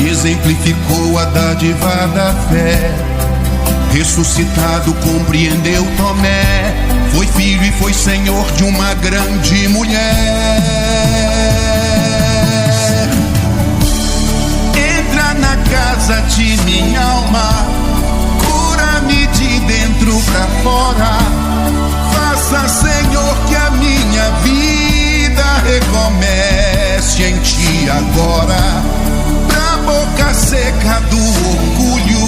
exemplificou a dádiva da fé. Ressuscitado compreendeu Tomé, foi filho e foi senhor de uma grande mulher. Entra na casa de minha alma, cura-me de dentro pra fora. Faça, Senhor, que a minha vida recomece em ti agora. Pra boca seca do orgulho,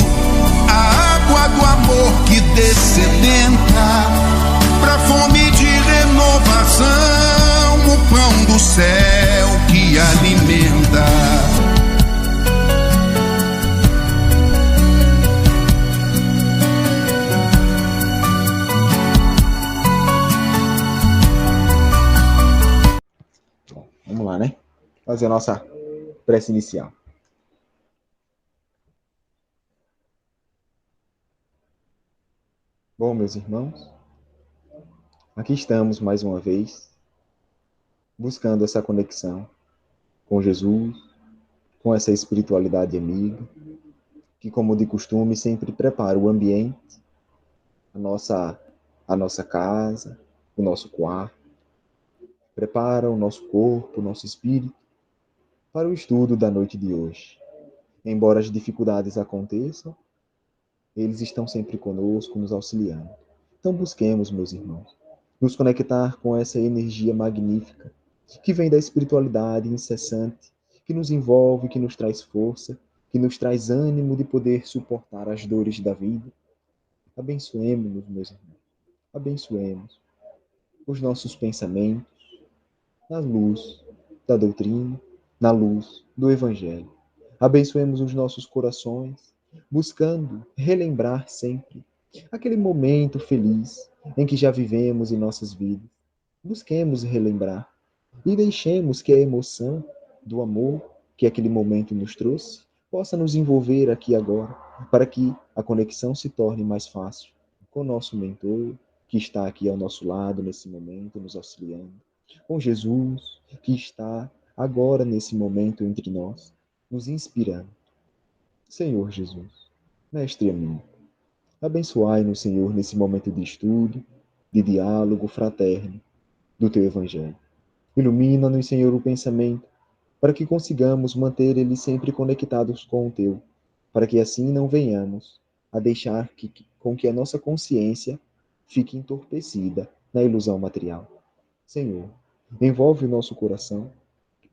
a água do amor que descedenta. Pra fome de renovação, o pão do céu que alimenta. Vamos lá, né? Fazer a nossa prece inicial. Bom, meus irmãos, aqui estamos mais uma vez, buscando essa conexão com Jesus, com essa espiritualidade amiga, que, como de costume, sempre prepara o ambiente, a nossa casa, o nosso quarto, prepara o nosso corpo, o nosso espírito, para o estudo da noite de hoje. Embora as dificuldades aconteçam, eles estão sempre conosco, nos auxiliando. Então busquemos, meus irmãos, nos conectar com essa energia magnífica que vem da espiritualidade incessante, que nos envolve, que nos traz força, que nos traz ânimo de poder suportar as dores da vida. Abençoemos-nos, meus irmãos. Abençoemos os nossos pensamentos na luz da doutrina, na luz do Evangelho. Abençoemos os nossos corações, buscando relembrar sempre aquele momento feliz em que já vivemos em nossas vidas. Busquemos relembrar e deixemos que a emoção do amor que aquele momento nos trouxe possa nos envolver aqui agora, para que a conexão se torne mais fácil com o nosso mentor, que está aqui ao nosso lado nesse momento, nos auxiliando, com Jesus, que está agora nesse momento entre nós, nos inspirando. Senhor Jesus, Mestre amigo, abençoai-nos, Senhor, nesse momento de estudo, de diálogo fraterno do Teu Evangelho. Ilumina-nos, Senhor, o pensamento, para que consigamos manter ele sempre conectados com o Teu, para que assim não venhamos a deixar com que a nossa consciência fique entorpecida na ilusão material. Senhor, envolve o nosso coração,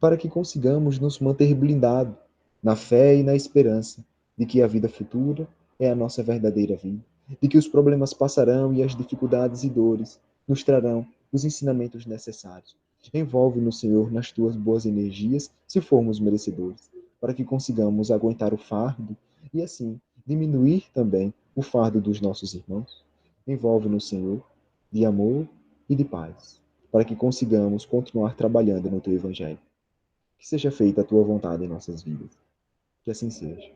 para que consigamos nos manter blindados na fé e na esperança de que a vida futura é a nossa verdadeira vida, de que os problemas passarão e as dificuldades e dores nos trarão os ensinamentos necessários. Envolve-nos, Senhor, nas tuas boas energias, se formos merecedores, para que consigamos aguentar o fardo e, assim, diminuir também o fardo dos nossos irmãos. Envolve-nos, Senhor, de amor e de paz, para que consigamos continuar trabalhando no teu Evangelho. Que seja feita a tua vontade em nossas vidas. Que assim seja.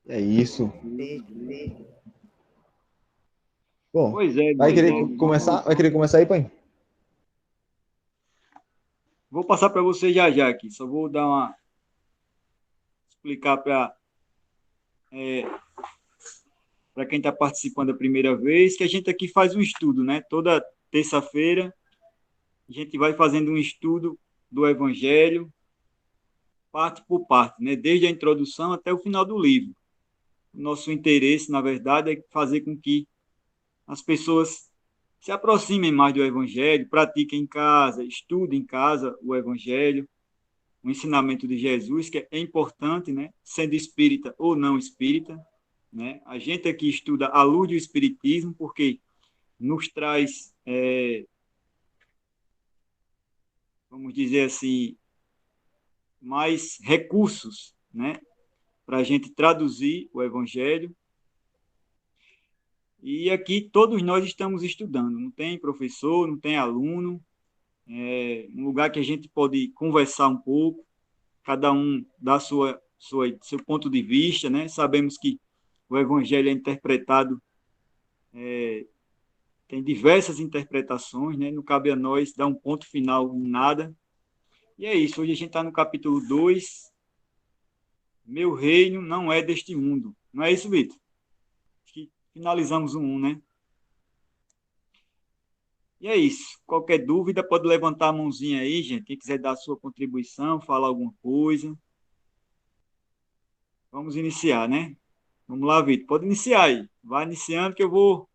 É isso. Bom, Pois é, vai querer começar aí, pai? Vou passar para você já aqui. Só vou dar uma explicar para quem está participando a primeira vez que a gente aqui faz um estudo, né? Toda terça-feira a gente vai fazendo um estudo do Evangelho, parte por parte, né? Desde a introdução até o final do livro. Nosso interesse, na verdade, é fazer com que as pessoas se aproximem mais do Evangelho, pratiquem em casa, estudem em casa o Evangelho, o ensinamento de Jesus, que é importante, né? Sendo espírita ou não espírita, né? A gente aqui estuda à luz do Espiritismo, porque nos traz, vamos dizer assim, mais recursos, né? Para a gente traduzir o Evangelho. E aqui todos nós estamos estudando, não tem professor, não tem aluno, é um lugar que a gente pode conversar um pouco, cada um dá seu ponto de vista, né? Sabemos que o Evangelho é interpretado, tem diversas interpretações, né? Não cabe a nós dar um ponto final em nada, E é isso, hoje a gente está no capítulo 2. Meu reino não é deste mundo. Não é isso, Vitor? Acho que finalizamos o 1, né? E é isso. Qualquer dúvida, pode levantar a mãozinha aí, gente. Quem quiser dar a sua contribuição, falar alguma coisa. Vamos iniciar, né? Vamos lá, Vitor. Pode iniciar aí. Vai iniciando que eu vou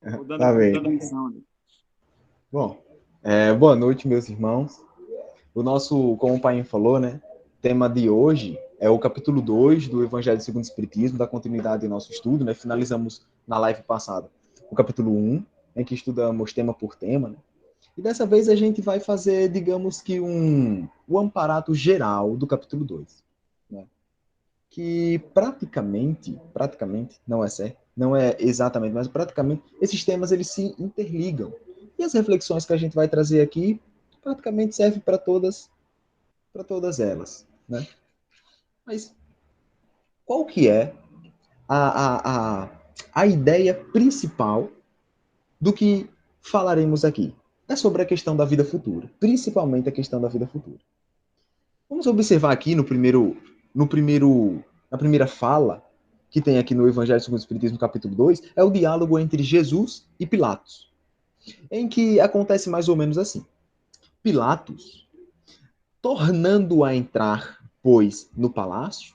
dando Tá bem. contribuição ali. Bom, boa noite, meus irmãos. Como o pai falou, né? O tema de hoje é o capítulo 2 do Evangelho segundo o Espiritismo, da continuidade do nosso estudo, né? Finalizamos na live passada o capítulo 1, em que estudamos tema por tema, né? E dessa vez a gente vai fazer, digamos que o amparato geral do capítulo 2, né? Que praticamente, não é certo, não é exatamente, mas praticamente esses temas eles se interligam. E as reflexões que a gente vai trazer aqui praticamente servem para todas elas, né? Mas qual que é a, a, a ideia principal do que falaremos aqui? É sobre a questão da vida futura, principalmente a questão da vida futura. Vamos observar aqui na primeira fala que tem aqui no Evangelho segundo o Espiritismo, capítulo 2, é o diálogo entre Jesus e Pilatos, em que acontece mais ou menos assim. Pilatos, tornando a entrar, pois, no palácio,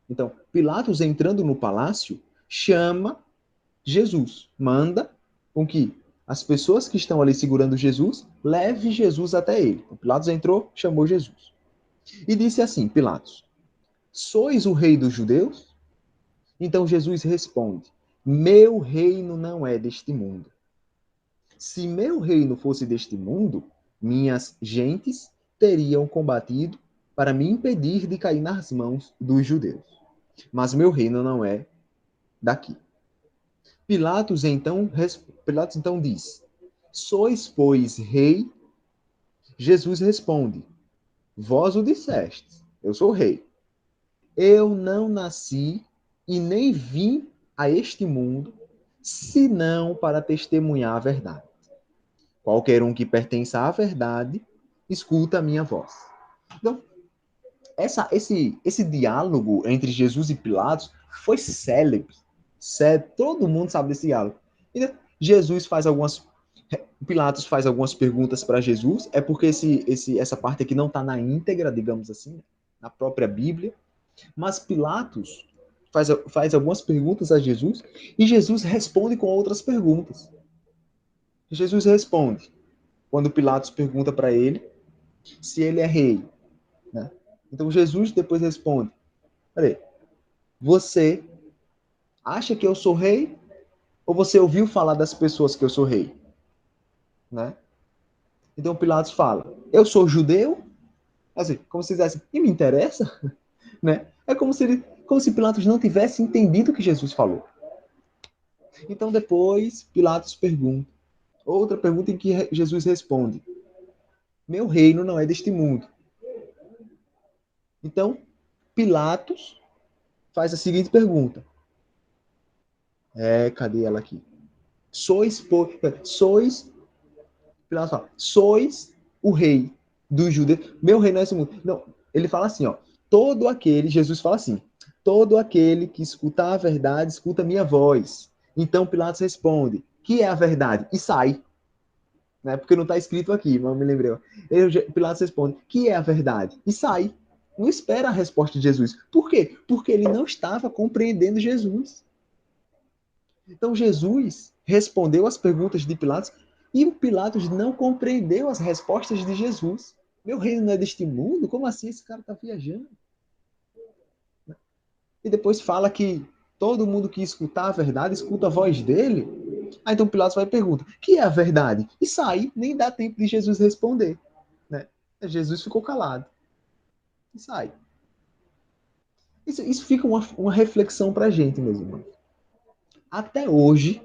então, Pilatos entrando no palácio, chama Jesus, manda com que as pessoas que estão ali segurando Jesus, leve Jesus até ele. Então, Pilatos entrou, chamou Jesus. E disse assim, Pilatos, sois o rei dos judeus? Então Jesus responde, meu reino não é deste mundo. Se meu reino fosse deste mundo, minhas gentes teriam combatido para me impedir de cair nas mãos dos judeus. Mas meu reino não é daqui. Pilatos então diz, sois, pois, rei? Jesus responde, vós o dissestes, eu sou rei. Eu não nasci e nem vim a este mundo, senão para testemunhar a verdade. Qualquer um que pertença à verdade, escuta a minha voz. Então, esse diálogo entre Jesus e Pilatos foi célebre. Todo mundo sabe desse diálogo. Então, Pilatos faz algumas perguntas para Jesus, é porque essa parte aqui não está na íntegra, digamos assim, na própria Bíblia, mas Pilatos faz algumas perguntas a Jesus e Jesus responde com outras perguntas. Jesus responde quando Pilatos pergunta para ele se ele é rei, né? Então Jesus depois responde, peraí, você acha que eu sou rei ou você ouviu falar das pessoas que eu sou rei? Né? Então Pilatos fala, eu sou judeu? Assim, como se dissesse, e me interessa? Né? É como se Pilatos não tivesse entendido o que Jesus falou. Então depois Pilatos pergunta, outra pergunta em que Jesus responde, meu reino não é deste mundo. Então Pilatos faz a seguinte pergunta, cadê ela aqui? Pilatos fala, sois o rei dos judeus, meu reino não é deste mundo. Não, ele fala assim, ó, Jesus fala assim, todo aquele que escuta a verdade, escuta a minha voz. Então Pilatos responde, que é a verdade? E sai. Né? Porque não está escrito aqui, mas eu me lembrei. Pilatos responde, que é a verdade? E sai. Não espera a resposta de Jesus. Por quê? Porque ele não estava compreendendo Jesus. Então Jesus respondeu às perguntas de Pilatos e o Pilatos não compreendeu as respostas de Jesus. Meu reino não é deste mundo? Como assim esse cara está viajando? E depois fala que todo mundo que escutar a verdade, escuta a voz dele. Aí então Pilatos vai e pergunta, que é a verdade? E sai, nem dá tempo de Jesus responder. Né? Jesus ficou calado. E sai. Isso fica uma reflexão para a gente, meus irmãos. Até hoje,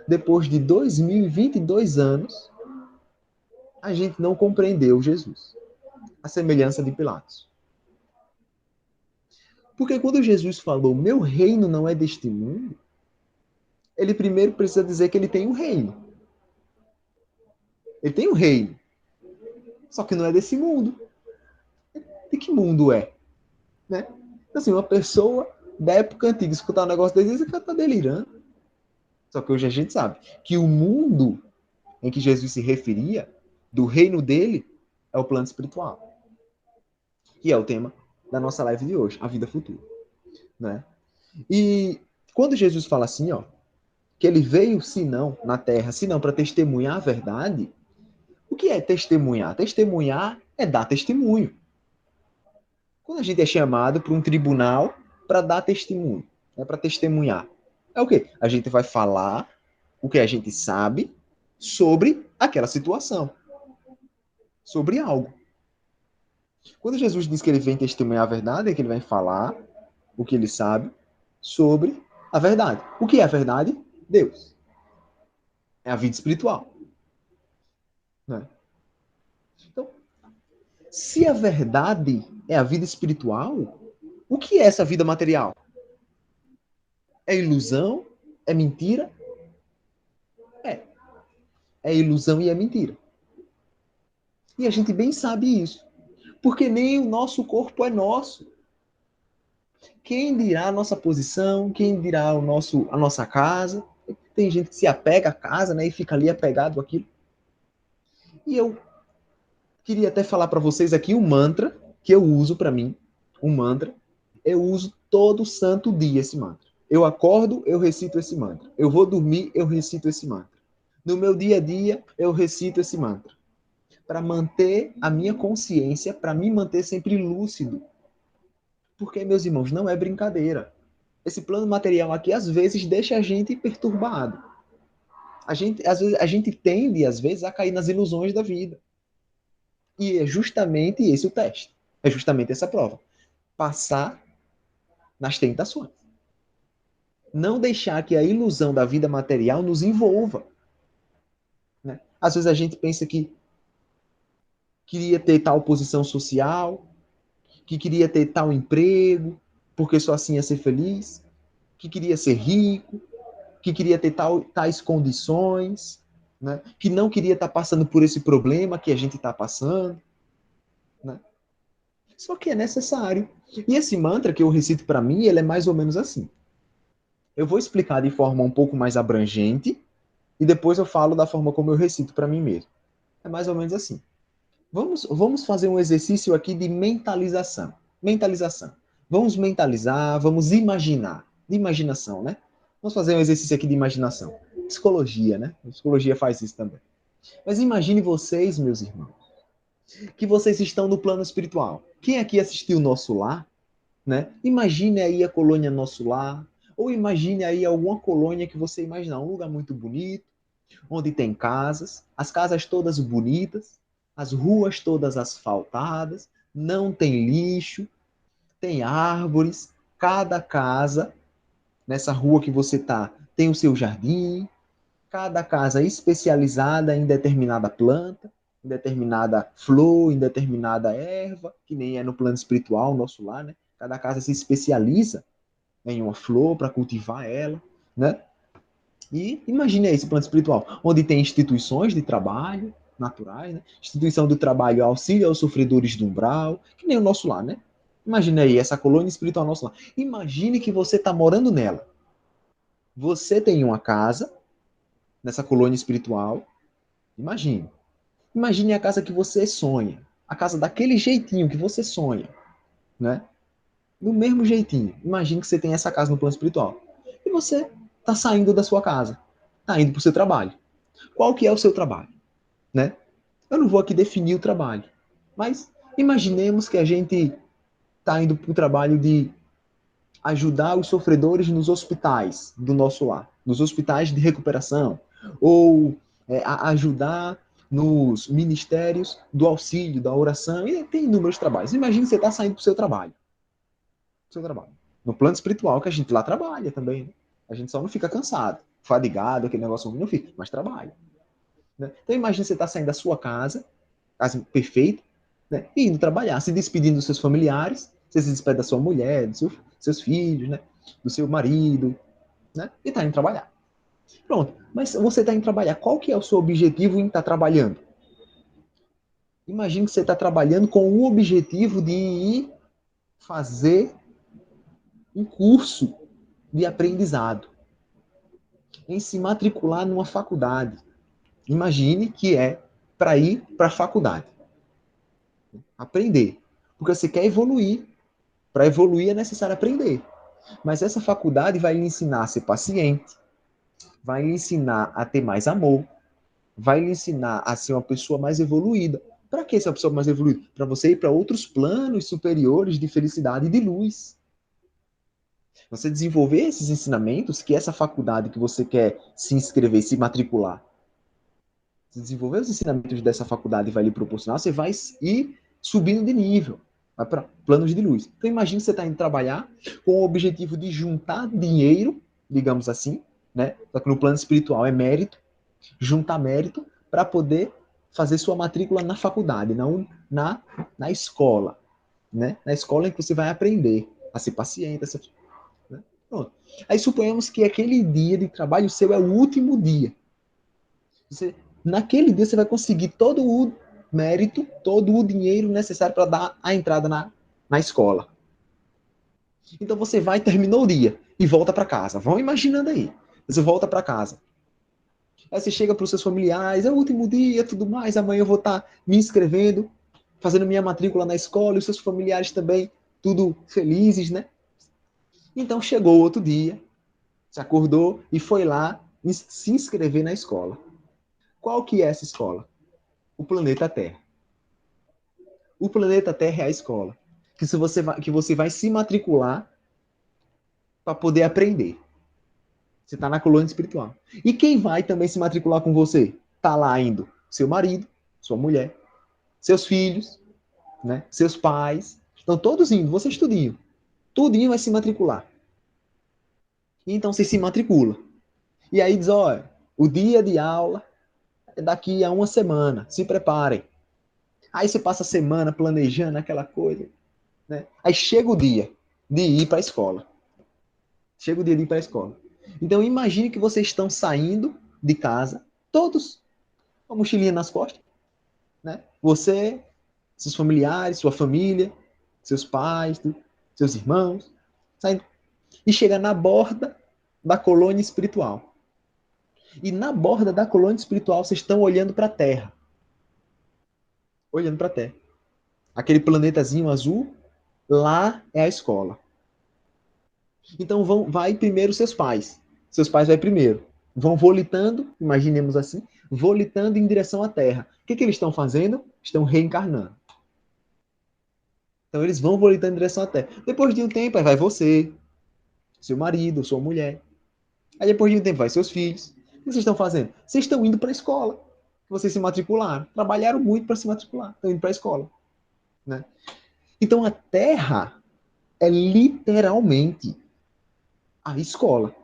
depois de 2022 anos, a gente não compreendeu Jesus. A semelhança de Pilatos. Porque quando Jesus falou, meu reino não é deste mundo, ele primeiro precisa dizer que ele tem um reino. Ele tem um reino. Só que não é desse mundo. De que mundo é? Né? Assim, uma pessoa da época antiga escutar um negócio desse, esse cara tá delirando. Só que hoje a gente sabe que o mundo em que Jesus se referia, do reino dele, é o plano espiritual. Que é o tema da nossa live de hoje, a vida futura. Né? E quando Jesus fala assim, ó, que ele veio, senão, na terra, senão para testemunhar a verdade, o que é testemunhar? Testemunhar é dar testemunho. Quando a gente é chamado para um tribunal para dar testemunho, né, para testemunhar, é o quê? A gente vai falar o que a gente sabe sobre aquela situação, sobre algo. Quando Jesus diz que ele vem testemunhar a verdade, é que ele vai falar o que ele sabe sobre a verdade. O que é a verdade? Deus. É a vida espiritual. Né? Então, se a verdade é a vida espiritual, o que é essa vida material? É ilusão? É mentira? É. É ilusão e é mentira. E a gente bem sabe isso. Porque nem o nosso corpo é nosso. Quem dirá a nossa posição? Quem dirá a nossa casa? Tem gente que se apega à casa, né, e fica ali apegado àquilo. E eu queria até falar para vocês aqui um mantra que eu uso para mim. Um mantra. Eu uso todo santo dia esse mantra. Eu acordo, eu recito esse mantra. Eu vou dormir, eu recito esse mantra. No meu dia a dia, eu recito esse mantra. Para manter a minha consciência, para me manter sempre lúcido. Porque, meus irmãos, não é brincadeira. Esse plano material aqui, às vezes, deixa a gente perturbado. A gente tende, às vezes, a cair nas ilusões da vida. E é justamente esse o teste. É justamente essa prova. Passar nas tentações. Não deixar que a ilusão da vida material nos envolva. Né? Às vezes a gente pensa que queria ter tal posição social, que queria ter tal emprego, porque só assim ia ser feliz, que queria ser rico, que queria ter tais condições, né? Que não queria estar passando por esse problema que a gente está passando. Né? Só que é necessário. E esse mantra que eu recito para mim, ele é mais ou menos assim. Eu vou explicar de forma um pouco mais abrangente e depois eu falo da forma como eu recito para mim mesmo. É mais ou menos assim. Vamos fazer um exercício aqui de mentalização. Mentalização. Vamos mentalizar, vamos imaginar. De imaginação, né? Vamos fazer um exercício aqui de imaginação. Psicologia, né? A psicologia faz isso também. Mas imagine vocês, meus irmãos, que vocês estão no plano espiritual. Quem aqui assistiu Nosso Lar, né? Imagine aí a colônia Nosso Lar, ou imagine aí alguma colônia que você imaginar, um lugar muito bonito, onde tem casas, as casas todas bonitas, as ruas todas asfaltadas, não tem lixo, tem árvores, cada casa, nessa rua que você está, tem o seu jardim, cada casa especializada em determinada planta, em determinada flor, em determinada erva, que nem é no plano espiritual, nosso lar, né? Cada casa se especializa em uma flor para cultivar ela, né? E imagine aí esse plano espiritual, onde tem instituições de trabalho naturais, né? Instituição do trabalho, auxílio aos sofredores do umbral, que nem o nosso lar, né? Imagine aí essa colônia espiritual nosso lar. Imagine que você está morando nela. Você tem uma casa nessa colônia espiritual. Imagine. Imagine a casa que você sonha. A casa daquele jeitinho que você sonha, né? Do mesmo jeitinho. Imagine que você tem essa casa no plano espiritual. E você está saindo da sua casa. Está indo para o seu trabalho. Qual que é o seu trabalho? Né? Eu não vou aqui definir o trabalho. Mas imaginemos que a gente está indo para o trabalho de ajudar os sofredores nos hospitais do nosso lar. Nos hospitais de recuperação. Ou ajudar nos ministérios do auxílio, da oração. E tem inúmeros trabalhos. Imagine que você está saindo para o seu trabalho. No plano espiritual, que a gente lá trabalha também. Né? A gente só não fica cansado, fadigado, aquele negócio ruim, não fica, mas trabalha. Né? Então imagine você estar saindo da sua casa perfeita, né? E indo trabalhar, se despedindo dos seus familiares, você se despede da sua mulher, dos seus filhos, né? Do seu marido, né? E está indo trabalhar. Pronto, mas você está indo trabalhar, qual que é o seu objetivo em estar trabalhando? Imagine que você está trabalhando com o objetivo de ir fazer um curso de aprendizado, em se matricular numa faculdade. Imagine que é para ir para a faculdade. Aprender. Porque você quer evoluir. Para evoluir é necessário aprender. Mas essa faculdade vai lhe ensinar a ser paciente, vai lhe ensinar a ter mais amor, vai lhe ensinar a ser uma pessoa mais evoluída. Para que ser uma pessoa mais evoluída? Para você ir para outros planos superiores de felicidade e de luz. Você desenvolver esses ensinamentos que essa faculdade que você quer se inscrever, se matricular, se desenvolver os ensinamentos dessa faculdade vai lhe proporcionar, você vai ir subindo de nível, vai para planos de luz. Então imagine que você está indo trabalhar com o objetivo de juntar dinheiro, digamos assim, né? Só que no plano espiritual é mérito, juntar mérito para poder fazer sua matrícula na faculdade, não na escola, né? Na escola em que você vai aprender a ser paciente, né? Pronto. Aí suponhamos que aquele dia de trabalho seu é o último dia. Naquele dia você vai conseguir todo o mérito, todo o dinheiro necessário para dar a entrada na escola. Então você vai, terminou o dia e volta para casa. Vão imaginando aí. Você volta para casa. Aí você chega para os seus familiares, é o último dia, tudo mais, amanhã eu vou estar me inscrevendo, fazendo minha matrícula na escola, e os seus familiares também, tudo felizes, né? Então chegou outro dia, se acordou e foi lá se inscrever na escola. Qual que é essa escola? O planeta Terra. O planeta Terra é a escola. Que você vai se matricular para poder aprender. Você está na colônia espiritual. E quem vai também se matricular com você? Está lá indo seu marido, sua mulher, seus filhos, né? Seus pais. Estão todos indo, você estudinho. Tudinho vai se matricular. Então você se matricula. E aí diz, olha, o dia de aula é daqui a uma semana. Se preparem. Aí você passa a semana planejando aquela coisa, né? Aí chega o dia de ir para a escola. Chega o dia de ir para a escola. Então imagine que vocês estão saindo de casa, todos com a mochilinha nas costas, né? Você, seus familiares, sua família, seus pais, seus irmãos, saindo. E chega na borda da colônia espiritual. E na borda da colônia espiritual vocês estão olhando para a Terra. Olhando para a Terra. Aquele planetazinho azul, lá é a escola. Então vai primeiro seus pais. Seus pais vai primeiro. Vão volitando, imaginemos assim, volitando em direção à Terra. O que eles estão fazendo? Estão reencarnando. Então eles vão volitando em direção à Terra. Depois de um tempo, aí vai você, seu marido, sua mulher. Aí depois de um tempo vai seus filhos. O que vocês estão fazendo? Vocês estão indo para a escola. Vocês se matricularam. Trabalharam muito para se matricular. Estão indo para a escola. Né? Então a Terra é literalmente a escola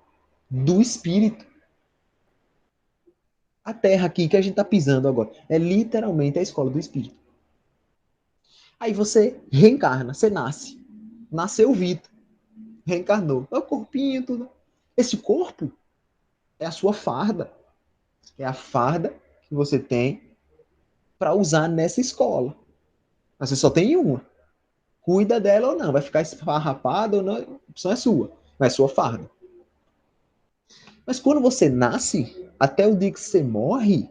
do espírito. A Terra aqui que a gente está pisando agora é literalmente a escola do espírito. Aí você reencarna, você nasce. Nasceu Vitor. Reencarnou. É o corpinho, tudo. Esse corpo é a sua farda. É a farda que você tem para usar nessa escola. Mas você só tem uma. Cuida dela ou não. Vai ficar esfarrapada ou não. A opção é sua. Mas é sua farda. Mas quando você nasce, até o dia que você morre,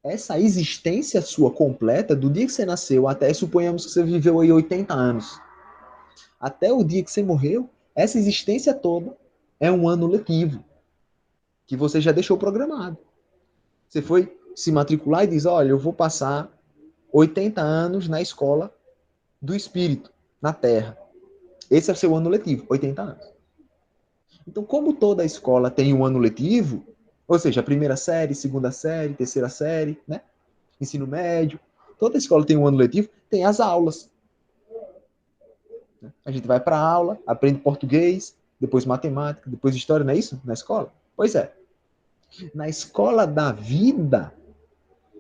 essa existência sua completa, do dia que você nasceu até, suponhamos que você viveu aí 80 anos, até o dia que você morreu, essa existência toda é um ano letivo, que você já deixou programado. Você foi se matricular e diz, olha, eu vou passar 80 anos na escola do espírito, na Terra. Esse é o seu ano letivo, 80 anos. Então, como toda escola tem um ano letivo, ou seja, a primeira série, segunda série, terceira série, né? Ensino médio, toda escola tem um ano letivo, tem as aulas. A gente vai para a aula, aprende português, depois matemática, depois história, não é isso? Na escola? Pois é. Na escola da vida,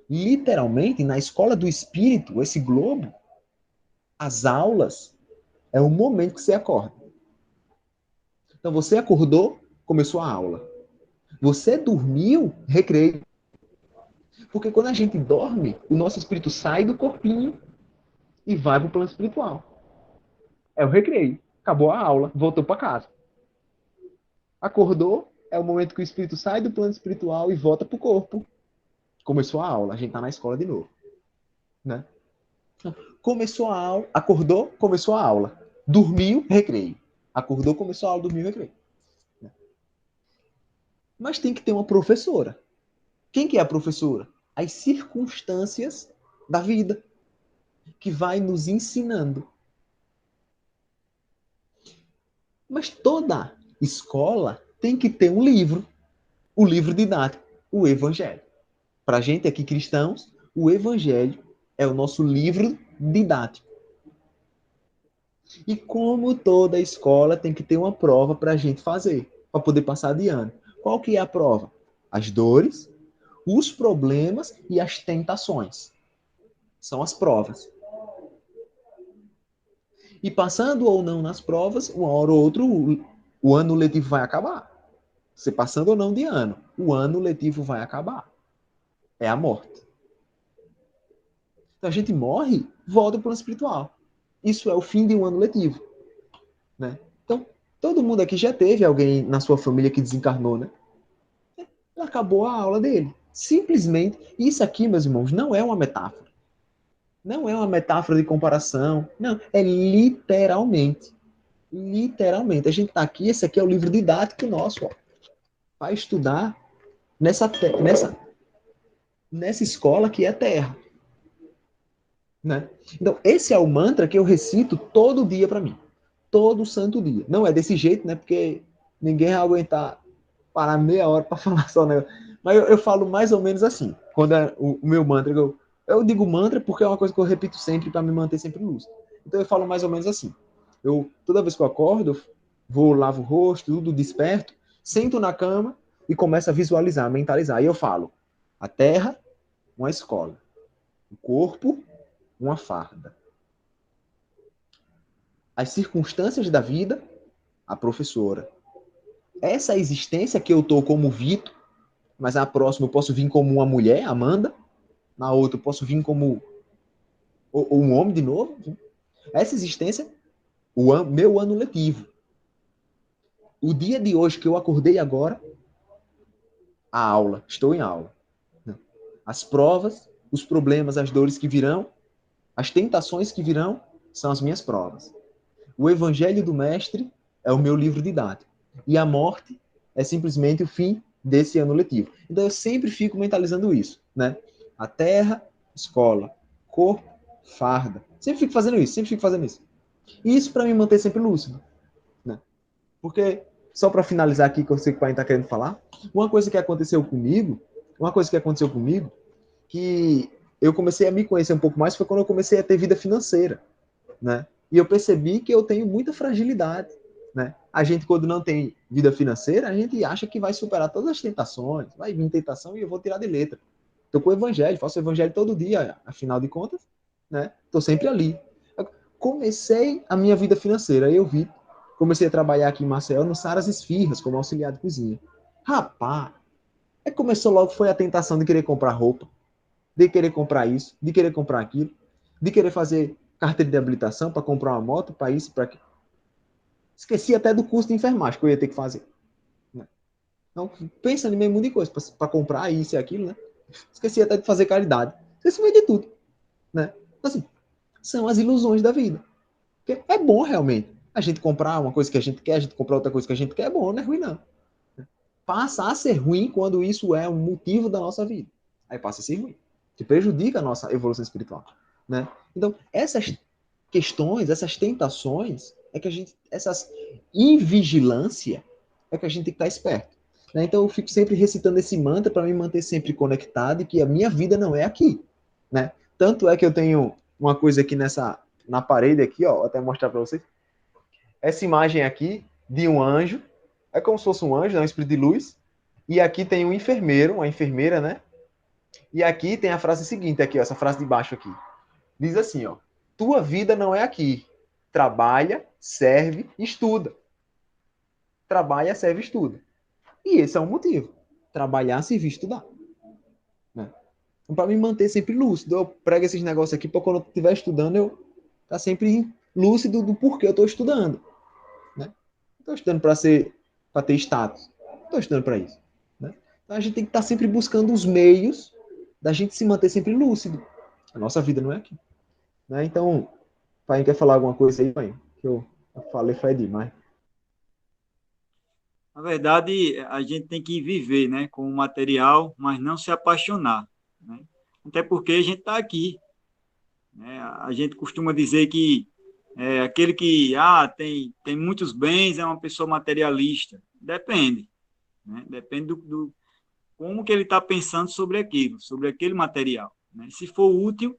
literalmente, na escola do espírito, esse globo, as aulas é o momento que você acorda. Então você acordou, começou a aula. Você dormiu, recreio. Porque quando a gente dorme, o nosso espírito sai do corpinho e vai para o plano espiritual. É o recreio. Acabou a aula, voltou para casa. Acordou, é o momento que o espírito sai do plano espiritual e volta para o corpo. Começou a aula, a gente está na escola de novo. Né? Começou a aula, acordou, começou a aula. Dormiu, recreio. Acordou, começou a aula, dormiu, recreio. Mas tem que ter uma professora. Quem que é a professora? As circunstâncias da vida, que vai nos ensinando. Mas toda escola tem que ter um livro, o livro didático, o Evangelho. Para a gente aqui cristãos, o Evangelho é o nosso livro didático. E como toda escola tem que ter uma prova para a gente fazer, para poder passar de ano. Qual que é a prova? As dores, os problemas e as tentações. São as provas. E passando ou não nas provas, uma hora ou outra, o ano letivo vai acabar. Você passando ou não de ano, o ano letivo vai acabar. É a morte. Então a gente morre, volta para o plano espiritual. Isso é o fim de um ano letivo. Né? Então, todo mundo aqui já teve alguém na sua família que desencarnou, né? Acabou a aula dele. Simplesmente, isso aqui, meus irmãos, não é uma metáfora. Não é uma metáfora de comparação. Não, é literalmente. Literalmente. A gente está aqui, esse aqui é o livro didático nosso, ó, para estudar nessa escola que é Terra. Né? Então, esse é o mantra que eu recito todo dia para mim. Todo santo dia. Não é desse jeito, né? Porque ninguém vai aguentar parar meia hora para falar só, né? Mas eu falo mais ou menos assim. Quando é o meu mantra, eu digo mantra porque é uma coisa que eu repito sempre para me manter sempre lúcido. Então eu falo mais ou menos assim. Toda vez que eu acordo, eu vou, lavo o rosto, tudo, desperto, sento na cama e começo a visualizar, a mentalizar. Aí eu falo, a Terra, uma escola. O corpo, uma farda. As circunstâncias da vida, a professora. Essa existência que eu tô como Vitor, mas na próxima eu posso vir como uma mulher, Amanda. Na outra eu posso vir como um homem de novo. Essa existência, meu ano letivo. O dia de hoje que eu acordei agora, a aula, estou em aula. As provas, os problemas, as dores que virão, as tentações que virão, são as minhas provas. O Evangelho do Mestre é o meu livro didático. E a morte é simplesmente o fim desse ano letivo. Então eu sempre fico mentalizando isso, né? A Terra, escola, corpo, farda. Sempre fico fazendo isso, sempre fico fazendo isso. E isso para me manter sempre lúcido, né? Porque, só para finalizar aqui, que eu sei que o pai está querendo falar, uma coisa que aconteceu comigo, que eu comecei a me conhecer um pouco mais, foi quando eu comecei a ter vida financeira, né? E eu percebi que eu tenho muita fragilidade, né? A gente, quando não tem vida financeira, a gente acha que vai superar todas as tentações, vai vir tentação e eu vou tirar de letra. Estou com o evangelho, faço o evangelho todo dia, afinal de contas, né? Estou sempre ali. Eu comecei a minha vida financeira, aí eu comecei a trabalhar aqui em Maceió no Saras Esfirras, como auxiliar de cozinha. Rapaz, aí começou logo, foi a tentação de querer comprar roupa, de querer comprar isso, de querer comprar aquilo, de querer fazer carteira de habilitação para comprar uma moto, para isso, para aquilo. Esqueci até do curso de enfermagem que eu ia ter que fazer. Né? Então, pensa em meio mundo de coisa para comprar isso e aquilo, né? Esqueci até de fazer caridade. Esqueci de tudo. Né? Então, assim, são as ilusões da vida. Porque é bom, realmente. A gente comprar uma coisa que a gente quer, a gente comprar outra coisa que a gente quer, é bom, não é ruim, não. Passa a ser ruim quando isso é um motivo da nossa vida. Aí passa a ser ruim. Que prejudica a nossa evolução espiritual. Né? Então, essas questões, essas tentações, essas invigilância, é que a gente tem que estar esperto. Né? Então, eu fico sempre recitando esse mantra para me manter sempre conectado e que a minha vida não é aqui. Né? Tanto é que eu tenho uma coisa aqui na parede aqui, ó, vou até mostrar para vocês. Essa imagem aqui de um anjo, é como se fosse um anjo, né, um espírito de luz, e aqui tem um enfermeiro, uma enfermeira, né? E aqui tem a frase seguinte, aqui, ó, essa frase de baixo aqui. Diz assim, ó, tua vida não é aqui. Trabalha, serve, estuda. Trabalha, serve, estuda. E esse é o motivo. Trabalhar, servir, estudar. Né? Então, para me manter sempre lúcido, eu prego esses negócios aqui para quando eu estiver estudando, eu estar sempre lúcido do porquê eu estou estudando. Né? Não estou estudando para ter status. Não estou estudando para isso. Né? Então, a gente tem que estar sempre buscando os meios da gente se manter sempre lúcido. A nossa vida não é aqui. Né? Então, pai, quer falar alguma coisa aí, pai? Que eu falei, foi demais. Na verdade, a gente tem que viver, né, com o material, mas não se apaixonar, né? Até porque a gente está aqui, né? A gente costuma dizer que aquele que tem muitos bens é uma pessoa materialista. Depende, né? Depende do como que ele está pensando sobre aquilo, sobre aquele material, né? Se for útil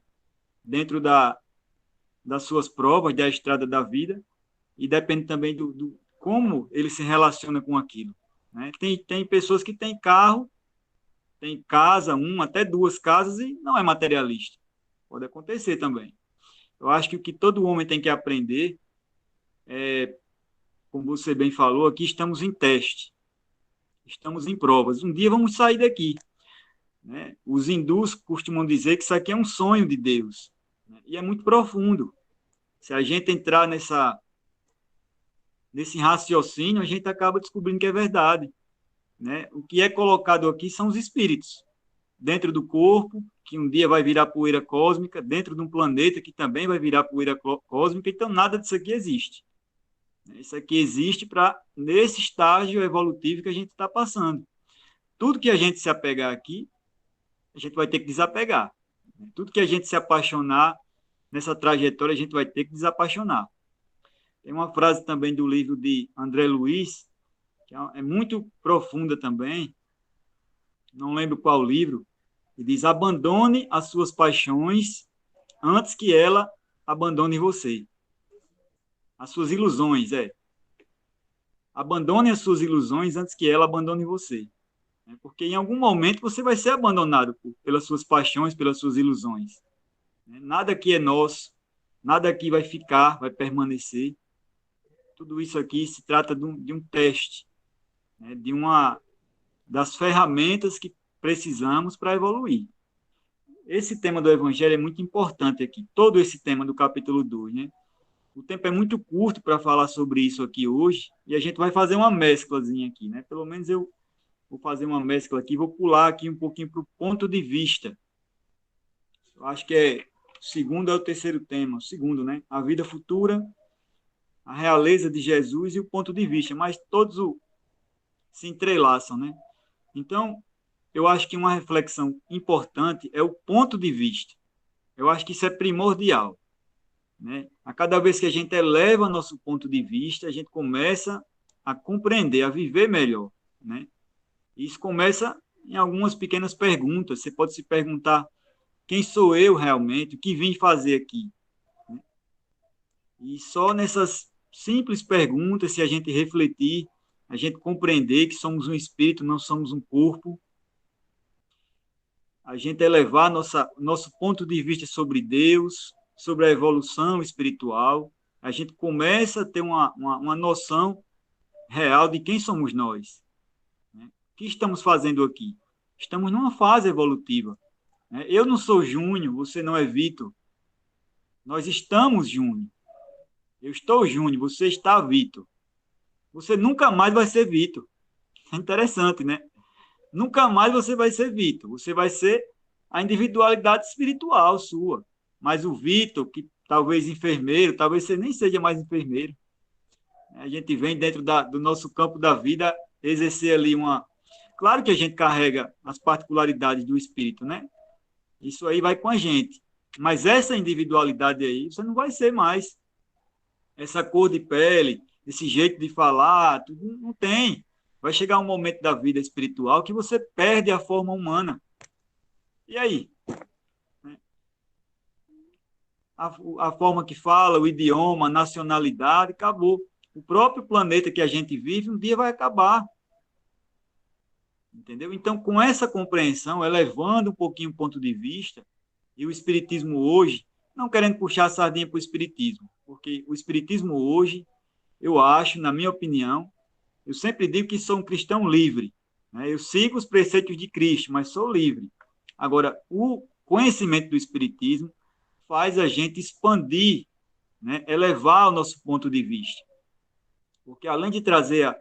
dentro das suas provas, da estrada da vida, e depende também do como ele se relaciona com aquilo, né? Tem pessoas que têm carro, tem casa, uma até duas casas, e não é materialista. Pode acontecer também. Eu acho que o que todo homem tem que aprender, como você bem falou, aqui estamos em teste, estamos em provas. Um dia vamos sair daqui, né? Os hindus costumam dizer que isso aqui é um sonho de Deus, né? E é muito profundo. Se a gente entrar nesse raciocínio, a gente acaba descobrindo que é verdade, né? O que é colocado aqui são os espíritos dentro do corpo, que um dia vai virar poeira cósmica, dentro de um planeta que também vai virar poeira cósmica. Então nada disso aqui existe. Isso aqui existe para nesse estágio evolutivo que a gente está passando. Tudo que a gente se apegar aqui, a gente vai ter que desapegar. Tudo que a gente se apaixonar nessa trajetória, a gente vai ter que desapaixonar. Tem uma frase também do livro de André Luiz, que é muito profunda também, não lembro qual livro, que diz: abandone as suas paixões antes que ela abandone você. As suas ilusões, Abandone as suas ilusões antes que ela abandone você. Porque em algum momento você vai ser abandonado pelas suas paixões, pelas suas ilusões. Nada aqui é nosso, nada aqui vai ficar, vai permanecer. Tudo isso aqui se trata de um teste, né? Das ferramentas que precisamos para evoluir. Esse tema do Evangelho é muito importante aqui, todo esse tema do capítulo 2, né? O tempo é muito curto para falar sobre isso aqui hoje, e a gente vai fazer uma mesclazinha aqui, né? Pelo menos eu vou fazer uma mescla aqui, vou pular aqui um pouquinho para o ponto de vista. Eu acho que o segundo é o terceiro tema, o segundo, né? A vida futura, a realeza de Jesus e o ponto de vista, mas todos se entrelaçam, né? Então, eu acho que uma reflexão importante é o ponto de vista. Eu acho que isso é primordial, né? A cada vez que a gente eleva nosso ponto de vista, a gente começa a compreender, a viver melhor, né? Isso começa em algumas pequenas perguntas. Você pode se perguntar: quem sou eu realmente? O que vim fazer aqui? E só nessas simples perguntas, se a gente refletir, a gente compreender que somos um espírito, não somos um corpo, a gente elevar nosso ponto de vista sobre Deus, sobre a evolução espiritual, a gente começa a ter uma noção real de quem somos nós, né? O que estamos fazendo aqui? Estamos numa fase evolutiva, né? Eu não sou Júnior, você não é Vitor. Nós estamos Júnior. Eu estou Júnior, você está Vitor. Você nunca mais vai ser Vitor. É interessante, né? Nunca mais você vai ser Vitor. Você vai ser a individualidade espiritual sua. Mas o Vitor, que talvez enfermeiro, talvez você nem seja mais enfermeiro. A gente vem dentro do nosso campo da vida exercer ali uma... Claro que a gente carrega as particularidades do espírito, né? Isso aí vai com a gente. Mas essa individualidade aí, você não vai ser mais. Essa cor de pele, esse jeito de falar, tudo não tem. Vai chegar um momento da vida espiritual que você perde a forma humana. E aí? A forma que fala, o idioma, a nacionalidade, acabou. O próprio planeta que a gente vive, um dia vai acabar. Entendeu? Então, com essa compreensão, elevando um pouquinho o ponto de vista, e o Espiritismo hoje, não querendo puxar a sardinha para o Espiritismo, porque o Espiritismo hoje, eu acho, na minha opinião, eu sempre digo que sou um cristão livre, né? Eu sigo os preceitos de Cristo, mas sou livre. Agora, o conhecimento do Espiritismo faz a gente expandir, né, elevar o nosso ponto de vista. Porque, além de trazer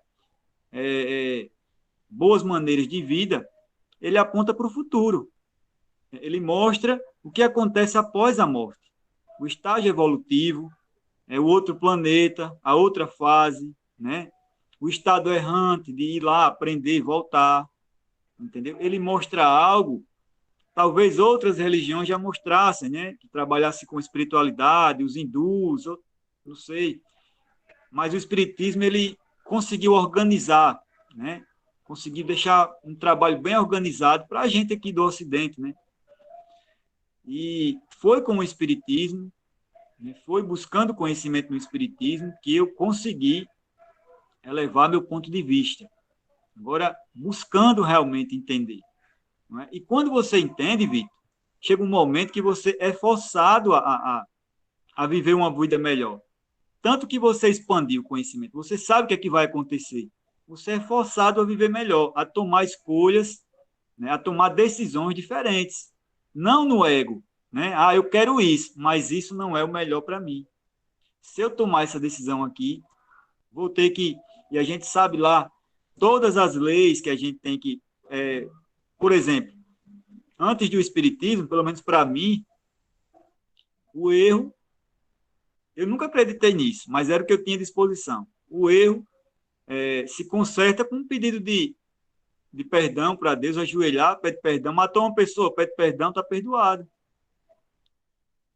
boas maneiras de vida, ele aponta para o futuro. Ele mostra o que acontece após a morte. O estágio evolutivo, o outro planeta, a outra fase, né? O estado errante de ir lá, aprender e voltar. Entendeu? Ele mostra algo, talvez outras religiões já mostrassem, né? Que trabalhasse com espiritualidade, os hindus, não sei. Mas o Espiritismo, ele conseguiu organizar, né? Conseguiu deixar um trabalho bem organizado para a gente aqui do Ocidente, né? E foi com o Espiritismo, né? Foi buscando conhecimento no Espiritismo que eu consegui elevar meu ponto de vista. Agora, buscando realmente entender. Não é? E quando você entende, Vitor, chega um momento que você é forçado a viver uma vida melhor. Tanto que você expandiu o conhecimento, você sabe o que é que vai acontecer. Você é forçado a viver melhor, a tomar escolhas, né, a tomar decisões diferentes. Não no ego. Né? Ah, eu quero isso, mas isso não é o melhor para mim. Se eu tomar essa decisão aqui, vou ter que... E a gente sabe lá, todas as leis que a gente tem que... por exemplo, antes do Espiritismo, pelo menos para mim, o erro... Eu nunca acreditei nisso, mas era o que eu tinha à disposição. O erro se conserta com um pedido de perdão para Deus, ajoelhar, pede perdão, matou uma pessoa, pede perdão, está perdoado.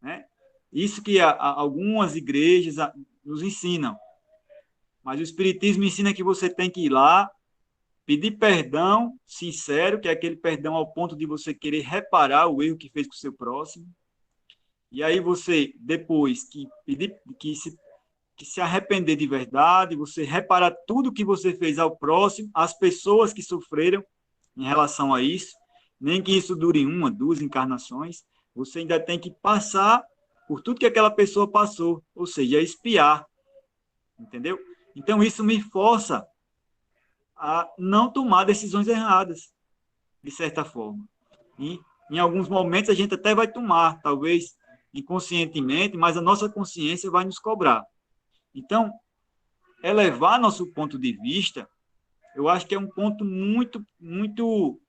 Né? Isso que algumas igrejas nos ensinam. Mas o Espiritismo ensina que você tem que ir lá, pedir perdão sincero, que é aquele perdão ao ponto de você querer reparar o erro que fez com o seu próximo. E aí você, depois que se arrepender de verdade, você reparar tudo que você fez ao próximo, as pessoas que sofreram em relação a isso, nem que isso dure 1, 2 encarnações, você ainda tem que passar por tudo que aquela pessoa passou, ou seja, expiar. Entendeu? Então, isso me força a não tomar decisões erradas, de certa forma. E, em alguns momentos, a gente até vai tomar, talvez inconscientemente, mas a nossa consciência vai nos cobrar. Então, elevar nosso ponto de vista, eu acho que é um ponto muito, muito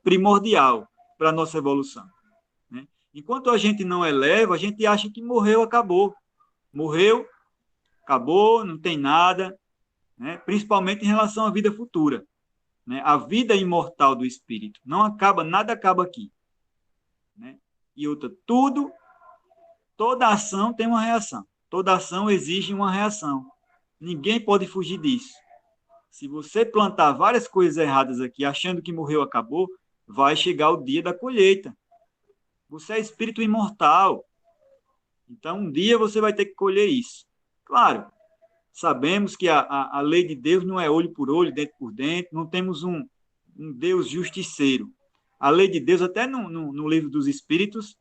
primordial para a nossa evolução. Né? Enquanto a gente não eleva, a gente acha que morreu, acabou. Morreu, acabou, não tem nada, né? Principalmente em relação à vida futura. Né? A vida imortal do espírito não acaba, nada acaba aqui. Né? E outra, toda ação tem uma reação. Toda ação exige uma reação. Ninguém pode fugir disso. Se você plantar várias coisas erradas aqui, achando que morreu, acabou, vai chegar o dia da colheita. Você é espírito imortal. Então, um dia você vai ter que colher isso. Claro, sabemos que a lei de Deus não é olho por olho, dente por dente, não temos um Deus justiceiro. A lei de Deus, até no livro dos Espíritos,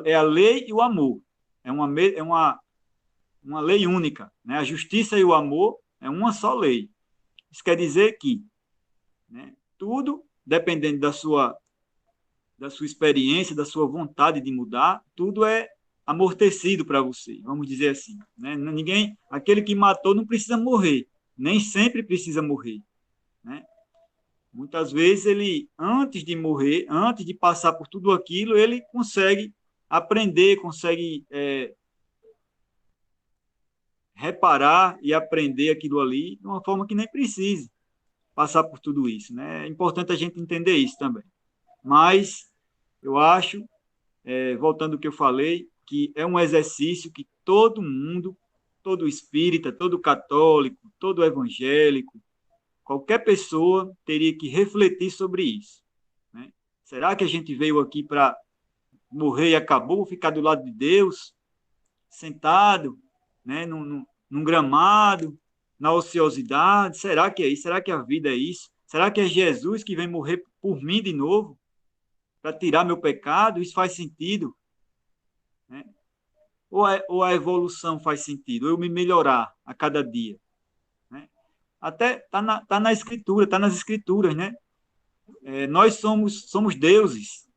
é a lei e o amor. É uma lei única. Né? A justiça e o amor é uma só lei. Isso quer dizer que, né, tudo, dependendo da sua experiência, da sua vontade de mudar, tudo é amortecido para você, vamos dizer assim. Né? Aquele que matou não precisa morrer, nem sempre precisa morrer. Né? Muitas vezes ele, antes de morrer, antes de passar por tudo aquilo, ele consegue aprender, consegue reparar e aprender aquilo ali de uma forma que nem precise passar por tudo isso. Né? É importante a gente entender isso também. Mas eu acho, voltando ao que eu falei, que é um exercício que todo mundo, todo espírita, todo católico, todo evangélico, qualquer pessoa teria que refletir sobre isso. Né? Será que a gente veio aqui para morrer e acabou, ficar do lado de Deus, sentado, né, num gramado, na ociosidade? Será que é isso? Será que a vida é isso? Será que é Jesus que vem morrer por mim de novo? Para tirar meu pecado? Isso faz sentido? Né? Ou a evolução faz sentido? Eu me melhorar a cada dia? Né? Até está na escritura, está nas escrituras, né? Nós somos deuses,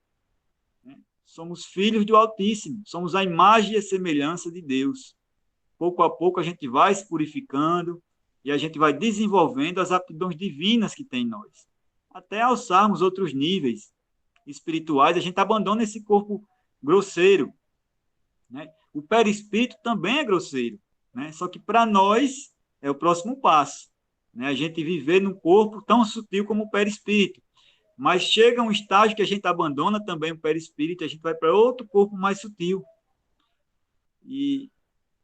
né? Somos filhos do Altíssimo, somos a imagem e a semelhança de Deus. Pouco a pouco a gente vai se purificando e a gente vai desenvolvendo as aptidões divinas que tem em nós. Até alçarmos outros níveis espirituais, a gente abandona esse corpo grosseiro, né? O perispírito também é grosseiro, né? Só que para nós é o próximo passo, né? A gente viver num corpo tão sutil como o perispírito. Mas chega um estágio que a gente abandona também o perispírito, a gente vai para outro corpo mais sutil. E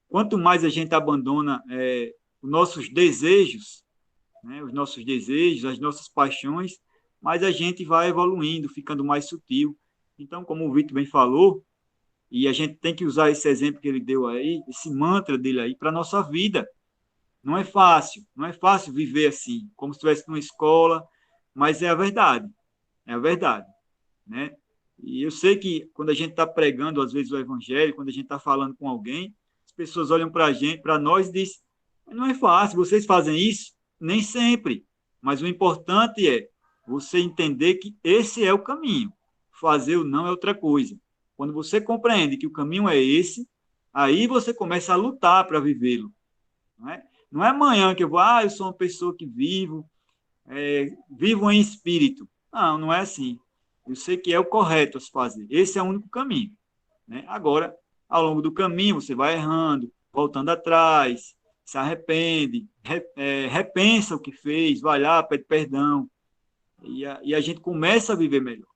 quanto mais a gente abandona os nossos desejos, né, os nossos desejos, as nossas paixões, mais a gente vai evoluindo, ficando mais sutil. Então, como o Vitor bem falou, e a gente tem que usar esse exemplo que ele deu aí, esse mantra dele aí, para a nossa vida. Não é fácil viver assim, como se estivesse numa escola, mas é a verdade, né? E eu sei que quando a gente está pregando, às vezes, o evangelho, quando a gente está falando com alguém, as pessoas olham para a gente, para nós e dizem, não é fácil, vocês fazem isso? Nem sempre. Mas o importante é você entender que esse é o caminho. Fazer ou não é outra coisa. Quando você compreende que o caminho é esse, aí você começa a lutar para vivê-lo. Não é amanhã que eu sou uma pessoa que vivo em espírito. Não, não é assim. Eu sei que é o correto a se fazer. Esse é o único caminho, né? Agora, ao longo do caminho, você vai errando, voltando atrás, se arrepende, repensa o que fez, vai lá, pede perdão, e a gente começa a viver melhor.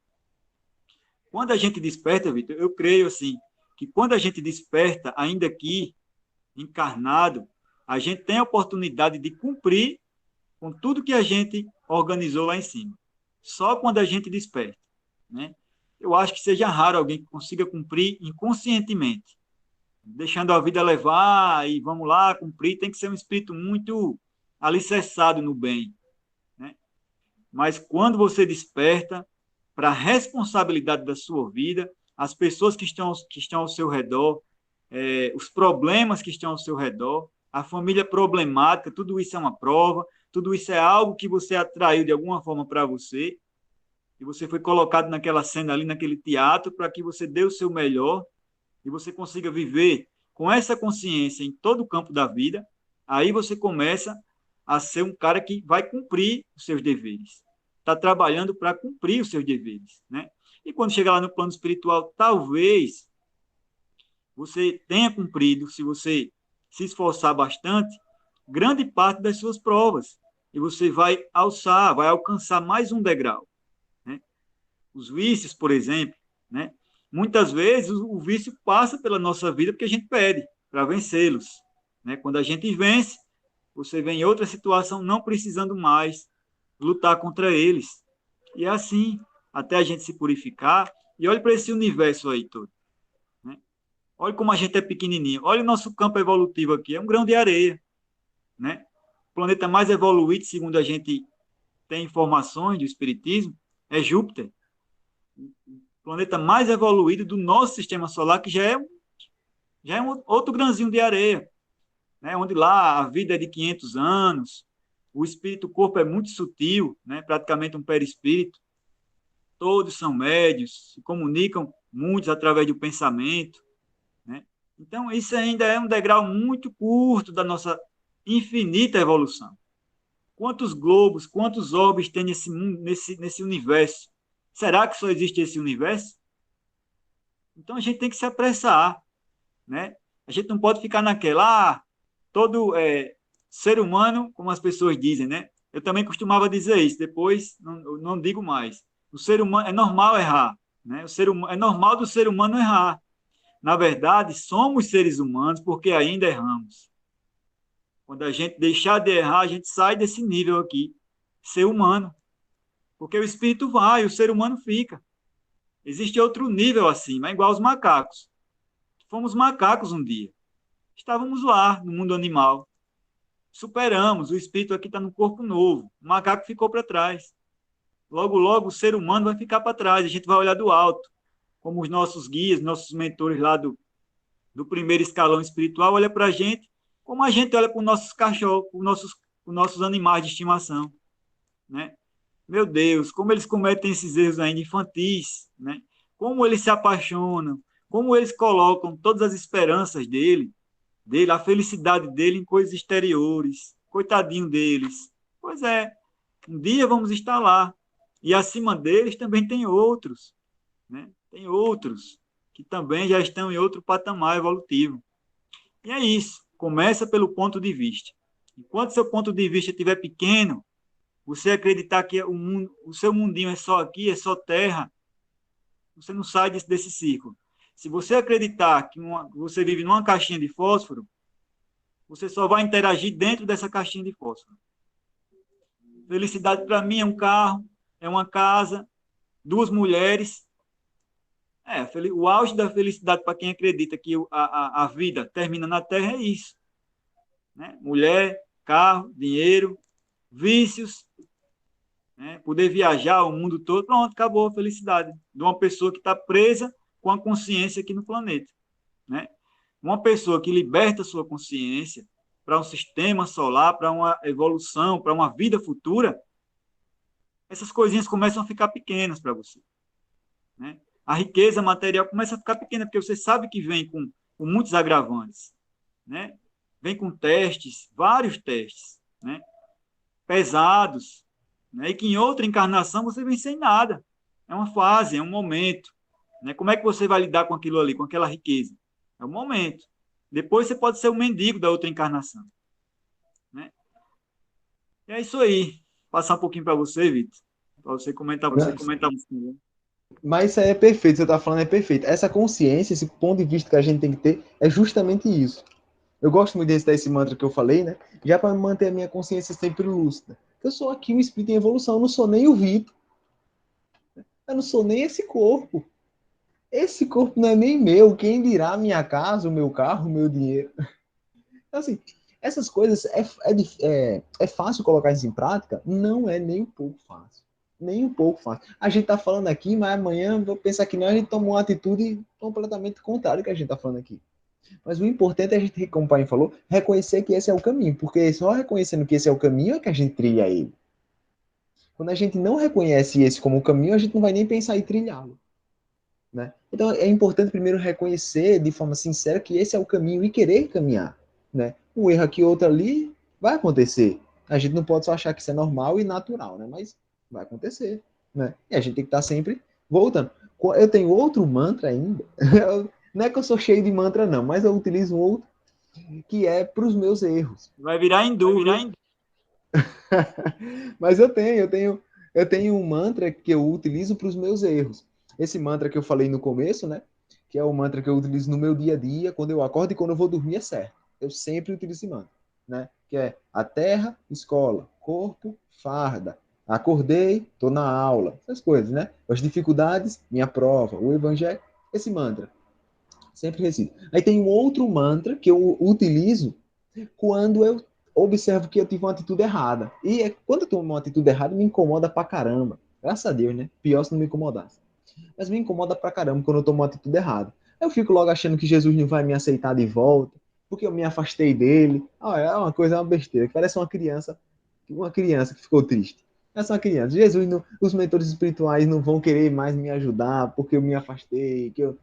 Quando a gente desperta, Vitor, eu creio assim, que quando a gente desperta, ainda aqui, encarnado, a gente tem a oportunidade de cumprir com tudo que a gente organizou lá em cima. Só quando a gente desperta, né? Eu acho que seja raro alguém que consiga cumprir inconscientemente, deixando a vida levar e vamos lá, cumprir. Tem que ser um espírito muito alicerçado no bem, né? Mas quando você desperta para a responsabilidade da sua vida, as pessoas que estão ao seu redor, os problemas que estão ao seu redor, a família problemática, tudo isso é uma prova, tudo isso é algo que você atraiu de alguma forma para você, e você foi colocado naquela cena ali, naquele teatro, para que você dê o seu melhor e você consiga viver com essa consciência em todo o campo da vida. Aí você começa a ser um cara que vai cumprir os seus deveres, está trabalhando para cumprir os seus deveres, né? E quando chegar lá no plano espiritual, talvez você tenha cumprido, se você se esforçar bastante, grande parte das suas provas, e você vai alcançar mais um degrau, né? Os vícios, por exemplo, né? Muitas vezes o vício passa pela nossa vida porque a gente pede para vencê-los, né? Quando a gente vence, você vem em outra situação não precisando mais lutar contra eles. E é assim, até a gente se purificar. E olhe para esse universo aí todo, né? Olha como a gente é pequenininho. Olha o nosso campo evolutivo aqui, é um grão de areia, né? O planeta mais evoluído, segundo a gente tem informações do Espiritismo, é Júpiter. O planeta mais evoluído do nosso sistema solar, que já é outro grãozinho de areia, né? Onde lá a vida é de 500 anos, o espírito, o corpo é muito sutil, né? Praticamente um perispírito. Todos são médios, se comunicam muitos através do pensamento, né? Então, isso ainda é um degrau muito curto da nossa infinita evolução. Quantos globos, quantos orbes tem nesse universo? Será que só existe esse universo? Então, a gente tem que se apressar, né? A gente não pode ficar naquela, todo ser humano, como as pessoas dizem, né? Eu também costumava dizer isso, depois não digo mais. O ser humano é normal errar, né? É normal do ser humano errar. Na verdade, somos seres humanos porque ainda erramos. Quando a gente deixar de errar, a gente sai desse nível aqui, ser humano. Porque o espírito vai, o ser humano fica. Existe outro nível assim, mas igual aos macacos. Fomos macacos um dia. Estávamos lá, no mundo animal. Superamos, o espírito aqui está no corpo novo. O macaco ficou para trás. Logo, logo, o ser humano vai ficar para trás. A gente vai olhar do alto, como os nossos guias, nossos mentores lá do primeiro escalão espiritual, olha para a gente, como a gente olha para os nossos cachorros, para os nossos animais de estimação, né? Meu Deus, como eles cometem esses erros ainda infantis, né? Como eles se apaixonam, como eles colocam todas as esperanças dele, a felicidade dele em coisas exteriores. Coitadinho deles. Pois é, um dia vamos estar lá. E acima deles também tem outros, né? Tem outros que também já estão em outro patamar evolutivo. E é isso. Começa pelo ponto de vista. Enquanto seu ponto de vista estiver pequeno, você acreditar que o seu mundinho é só aqui, é só terra, você não sai desse ciclo. Se você acreditar que você vive numa caixinha de fósforo, você só vai interagir dentro dessa caixinha de fósforo. Felicidade para mim é um carro, é uma casa, duas mulheres. O auge da felicidade para quem acredita que a vida termina na Terra é isso. Né? Mulher, carro, dinheiro, vícios, né? Poder viajar o mundo todo, pronto, acabou a felicidade de uma pessoa que está presa com a consciência aqui no planeta. Né? Uma pessoa que liberta sua consciência para um sistema solar, para uma evolução, para uma vida futura, essas coisinhas começam a ficar pequenas para você. Né? A riqueza material começa a ficar pequena, porque você sabe que vem com muitos agravantes. Né? Vem com testes, vários testes, né? Pesados, né? E que em outra encarnação você vem sem nada. É uma fase, é um momento. Né? Como é que você vai lidar com aquilo ali, com aquela riqueza? É um momento. Depois você pode ser o mendigo da outra encarnação. Né? E é isso aí. Passar um pouquinho para você, Vitor. Para você comentar. Mas isso aí é perfeito, você está falando é perfeito. Essa consciência, esse ponto de vista que a gente tem que ter, é justamente isso. Eu gosto muito desse mantra que eu falei, né? Já para manter a minha consciência sempre lúcida. Eu sou aqui um espírito em evolução, eu não sou nem o Vitor. Eu não sou nem esse corpo. Esse corpo não é nem meu. Quem dirá a minha casa, o meu carro, o meu dinheiro? Então, assim, essas coisas é fácil colocar isso em prática? Não é nem um pouco fácil. Nem um pouco fácil. A gente está falando aqui, mas amanhã vou pensar que não, a gente tomou uma atitude completamente contrária do que a gente está falando aqui. Mas o importante é a gente, como o pai falou, reconhecer que esse é o caminho, porque só reconhecendo que esse é o caminho é que a gente trilha ele. Quando a gente não reconhece esse como o caminho, a gente não vai nem pensar em trilhá-lo. Né? Então é importante primeiro reconhecer de forma sincera que esse é o caminho e querer caminhar. Né? Um erro aqui, outro ali, vai acontecer. A gente não pode só achar que isso é normal e natural, né? Mas vai acontecer. Né? E a gente tem que estar sempre voltando. Eu tenho outro mantra ainda. Não é que eu sou cheio de mantra, não, mas eu utilizo um outro que é para os meus erros. Vai virar hindu. Mas eu tenho um mantra que eu utilizo para os meus erros. Esse mantra que eu falei no começo, né? Que é o mantra que eu utilizo no meu dia a dia, quando eu acordo e quando eu vou dormir, é certo. Eu sempre utilizo esse mantra, né? Que é a terra, escola, corpo, farda. Acordei, tô na aula. Essas coisas, né? As dificuldades, minha prova, o evangelho, esse mantra. Sempre recito. Aí tem um outro mantra que eu utilizo quando eu observo que eu tive uma atitude errada. E quando eu tomo uma atitude errada, me incomoda pra caramba. Graças a Deus, né? Pior se não me incomodasse. Mas me incomoda pra caramba quando eu tomo uma atitude errada. Eu fico logo achando que Jesus não vai me aceitar de volta, porque eu me afastei dele. É uma coisa, é uma besteira. Que parece uma criança que ficou triste. Essa é uma criança. Jesus, os mentores espirituais não vão querer mais me ajudar porque eu me afastei, que eu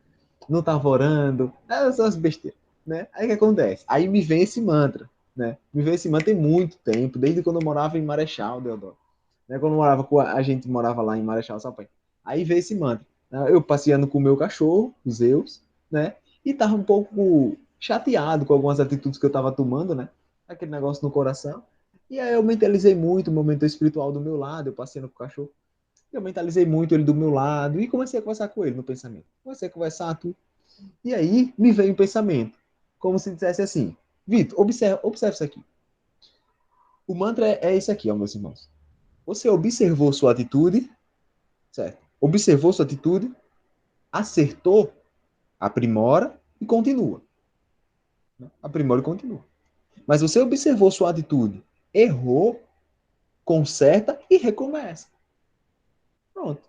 não estava orando. Essas besteiras. Né? Aí o que acontece? Aí me vem esse mantra. Né? Me vem esse mantra tem muito tempo, desde quando eu morava em Marechal, Deodoro. Né? Quando eu morava a gente morava lá em Marechal, Sampaio. Aí veio esse mantra. Eu passeando com o meu cachorro, o Zeus, né? E tava um pouco chateado com algumas atitudes que eu tava tomando, né? Aquele negócio no coração. E aí eu mentalizei muito o meu mentor espiritual do meu lado, eu passeando com o cachorro. Eu mentalizei muito ele do meu lado e comecei a conversar com ele no pensamento. Comecei a conversar tudo. E aí me veio um pensamento, como se dissesse assim: Vitor, observa isso aqui. O mantra é esse aqui, ó, meus irmãos. Você observou sua atitude, certo? Observou sua atitude, acertou, aprimora e continua. Aprimora e continua. Mas você observou sua atitude, errou, conserta e recomeça. Pronto.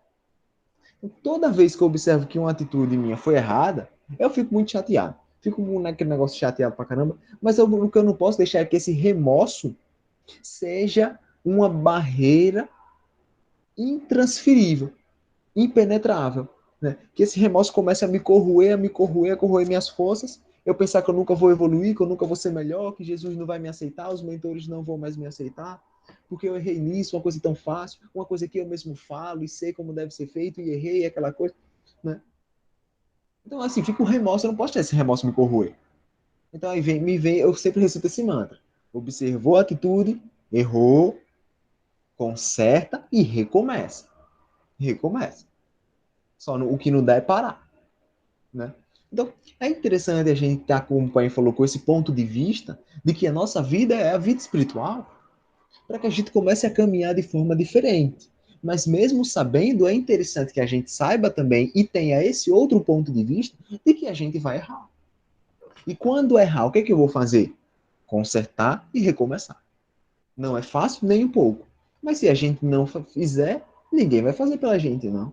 Toda vez que eu observo que uma atitude minha foi errada, eu fico muito chateado. Fico naquele negócio chateado pra caramba. Mas o que eu não posso deixar é que esse remorso seja uma barreira intransferível, impenetrável, né? Que esse remorso comece a me corroer, a corroer minhas forças, eu pensar que eu nunca vou evoluir, que eu nunca vou ser melhor, que Jesus não vai me aceitar, os mentores não vão mais me aceitar, porque eu errei nisso, uma coisa tão fácil, uma coisa que eu mesmo falo e sei como deve ser feito, e errei, aquela coisa, né? Então, assim, fica o remorso, eu não posso ter esse remorso me corroer. Então, aí eu sempre recito esse mantra. Observou a atitude, errou, conserta e recomeça. Recomeça. O que não dá é parar, né? Então, é interessante a gente estar, como o pai falou, com esse ponto de vista de que a nossa vida é a vida espiritual, para que a gente comece a caminhar de forma diferente. Mas mesmo sabendo, é interessante que a gente saiba também e tenha esse outro ponto de vista de que a gente vai errar. E quando errar, o que é que eu vou fazer? Consertar e recomeçar. Não é fácil nem um pouco. Mas se a gente não fizer, ninguém vai fazer pela gente, não.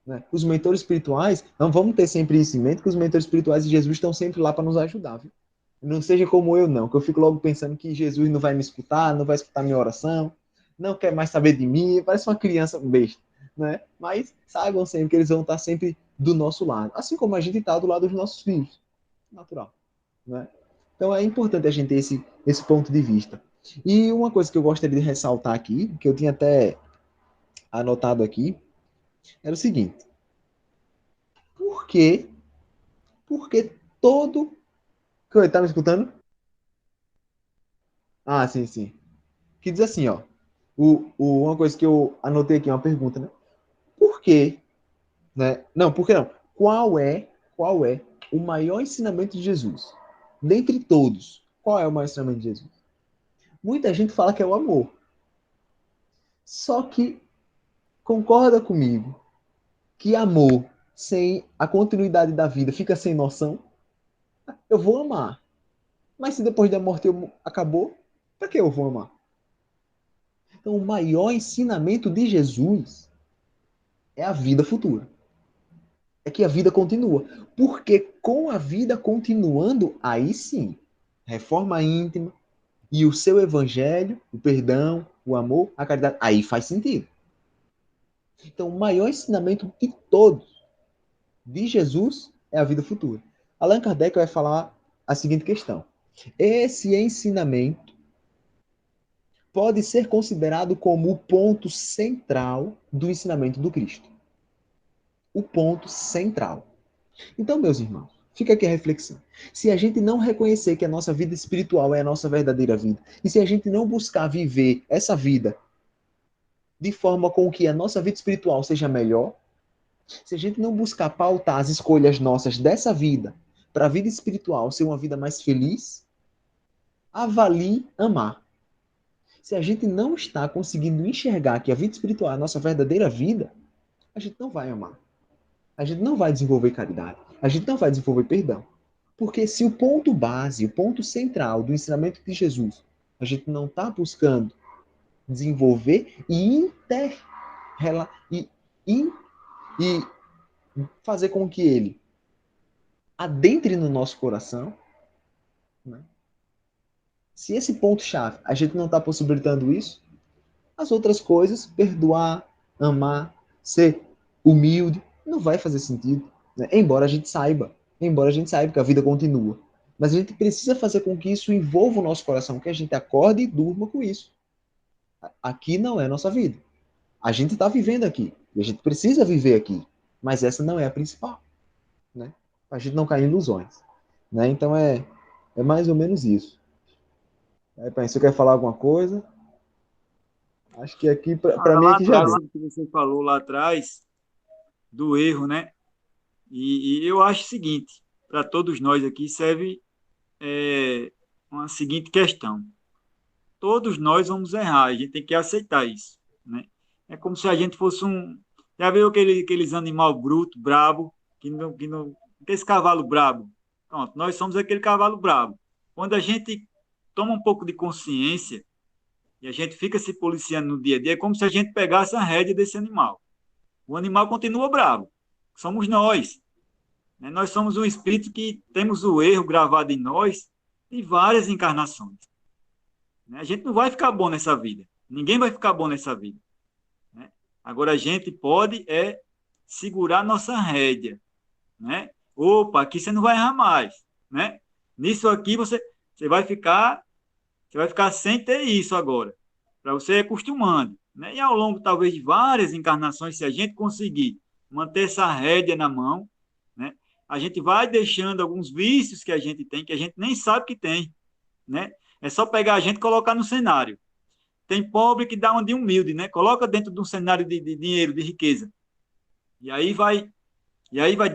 Né? Os mentores espirituais, não vamos ter sempre isso em mente, que os mentores espirituais de Jesus estão sempre lá para nos ajudar. Viu? Não seja como eu, não, que eu fico logo pensando que Jesus não vai me escutar, não vai escutar minha oração, não quer mais saber de mim, parece uma criança besta. Né? Mas saibam sempre que eles vão estar sempre do nosso lado, assim como a gente está do lado dos nossos filhos. Natural. Né? Então é importante a gente ter esse ponto de vista. E uma coisa que eu gostaria de ressaltar aqui, que eu tinha até anotado aqui, era o seguinte: por que, porque todo. Tá me escutando? Ah, sim, sim. Que diz assim, ó. Uma coisa que eu anotei aqui, uma pergunta, né? Por que, né? Não, por que não? Qual é o maior ensinamento de Jesus? Dentre todos, qual é o maior ensinamento de Jesus? Muita gente fala que é o amor. Só que concorda comigo que amor sem a continuidade da vida fica sem noção? Eu vou amar. Mas se depois da morte acabou, para que eu vou amar? Então, o maior ensinamento de Jesus é a vida futura. É que a vida continua. Porque com a vida continuando, aí sim, reforma íntima e o seu evangelho, o perdão, o amor, a caridade, aí faz sentido. Então, o maior ensinamento de todos de Jesus é a vida futura. Allan Kardec vai falar a seguinte questão: esse ensinamento pode ser considerado como o ponto central do ensinamento do Cristo. O ponto central. Então, meus irmãos, fica aqui a reflexão. Se a gente não reconhecer que a nossa vida espiritual é a nossa verdadeira vida, e se a gente não buscar viver essa vida de forma com que a nossa vida espiritual seja melhor, se a gente não buscar pautar as escolhas nossas dessa vida para a vida espiritual ser uma vida mais feliz, avalie amar. Se a gente não está conseguindo enxergar que a vida espiritual é a nossa verdadeira vida, a gente não vai amar. A gente não vai desenvolver caridade. A gente não vai desenvolver perdão. Porque se o ponto base, o ponto central do ensinamento de Jesus, a gente não está buscando desenvolver e fazer com que ele adentre no nosso coração, né? Se esse ponto-chave a gente não está possibilitando isso, as outras coisas, perdoar, amar, ser humilde, não vai fazer sentido. Né? Embora a gente saiba que a vida continua. Mas a gente precisa fazer com que isso envolva o nosso coração, que a gente acorde e durma com isso. Aqui não é a nossa vida. A gente está vivendo aqui. E a gente precisa viver aqui. Mas essa não é a principal. Né? A gente não cair em ilusões. Né? Então é mais ou menos isso. Você quer falar alguma coisa? Acho que aqui, para mim, Lá aqui já atrás, deu. o que você falou lá atrás, do erro, né? E eu acho o seguinte, para todos nós aqui serve uma seguinte questão. Todos nós vamos errar, a gente tem que aceitar isso, né? É como se a gente fosse um... Já viu aqueles animal bruto, brabo, esse cavalo brabo? Pronto, nós somos aquele cavalo brabo. Quando a gente toma um pouco de consciência e a gente fica se policiando no dia a dia, é como se a gente pegasse a rédea desse animal. O animal continua bravo. Somos nós. Né? Nós somos um espírito que temos o erro gravado em nós de várias encarnações. Né? A gente não vai ficar bom nessa vida. Ninguém vai ficar bom nessa vida. Né? Agora, a gente pode segurar nossa rédea, né? Opa, aqui você não vai errar mais, né? Nisso aqui você vai ficar sem ter isso agora, para você ir acostumando, né? E ao longo, talvez, de várias encarnações, se a gente conseguir manter essa rédea na mão, né? A gente vai deixando alguns vícios que a gente tem, que a gente nem sabe que tem, né? É só pegar a gente e colocar no cenário. Tem pobre que dá uma de humilde, né? Coloca dentro de um cenário de dinheiro, de riqueza. E aí vai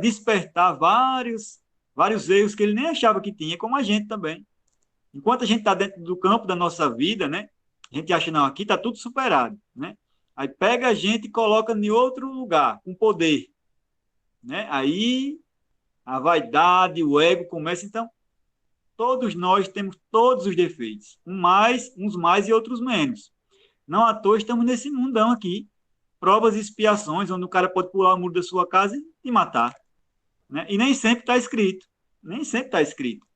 despertar vários erros que ele nem achava que tinha, como a gente também. Enquanto a gente está dentro do campo da nossa vida, né? A gente acha, não, aqui está tudo superado, né? Aí pega a gente e coloca em outro lugar, com poder, né? Aí a vaidade, o ego começa, então, todos nós temos todos os defeitos, uns mais e outros menos. Não à toa estamos nesse mundão aqui, provas e expiações, onde o cara pode pular o muro da sua casa e te matar, né? E nem sempre está escrito, nem sempre está escrito.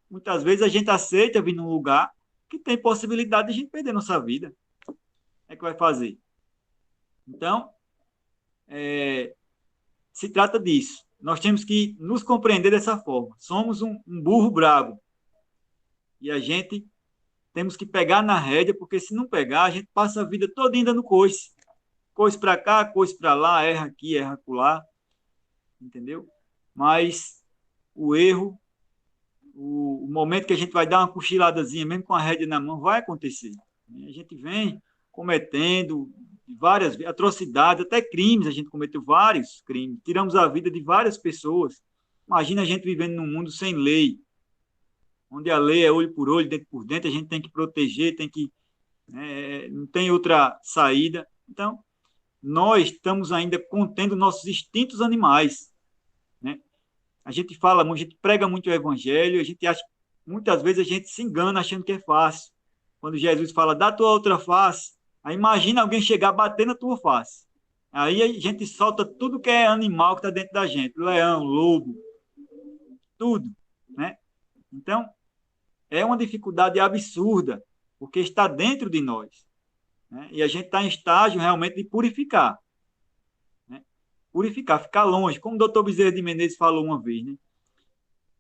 Muitas vezes a gente aceita vir num lugar que tem possibilidade de a gente perder nossa vida. É que vai fazer. Então, se trata disso. Nós temos que nos compreender dessa forma. Somos um burro bravo. E a gente temos que pegar na rédea, porque se não pegar, a gente passa a vida toda ainda no coice. Coice para cá, coice para lá, erra aqui, erra acolá. Entendeu? Mas o erro, o momento que a gente vai dar uma cochiladazinha, mesmo com a rédea na mão, vai acontecer. A gente vem cometendo várias atrocidades, até crimes, a gente cometeu vários crimes, tiramos a vida de várias pessoas. Imagina a gente vivendo num mundo sem lei, onde a lei é olho por olho, dentro por dentro, a gente tem que proteger, não tem outra saída. Então, nós estamos ainda contendo nossos instintos animais, né? A gente prega muito o evangelho, a gente acha, muitas vezes a gente se engana achando que é fácil. Quando Jesus fala, dá tua outra face, aí imagina alguém chegar a bater na tua face. Aí a gente solta tudo que é animal que está dentro da gente, leão, lobo, tudo, né? Então, é uma dificuldade absurda, porque está dentro de nós, né? E a gente está em estágio realmente de purificar, né? Purificar, ficar longe, como o doutor Bezerra de Menezes falou uma vez, né?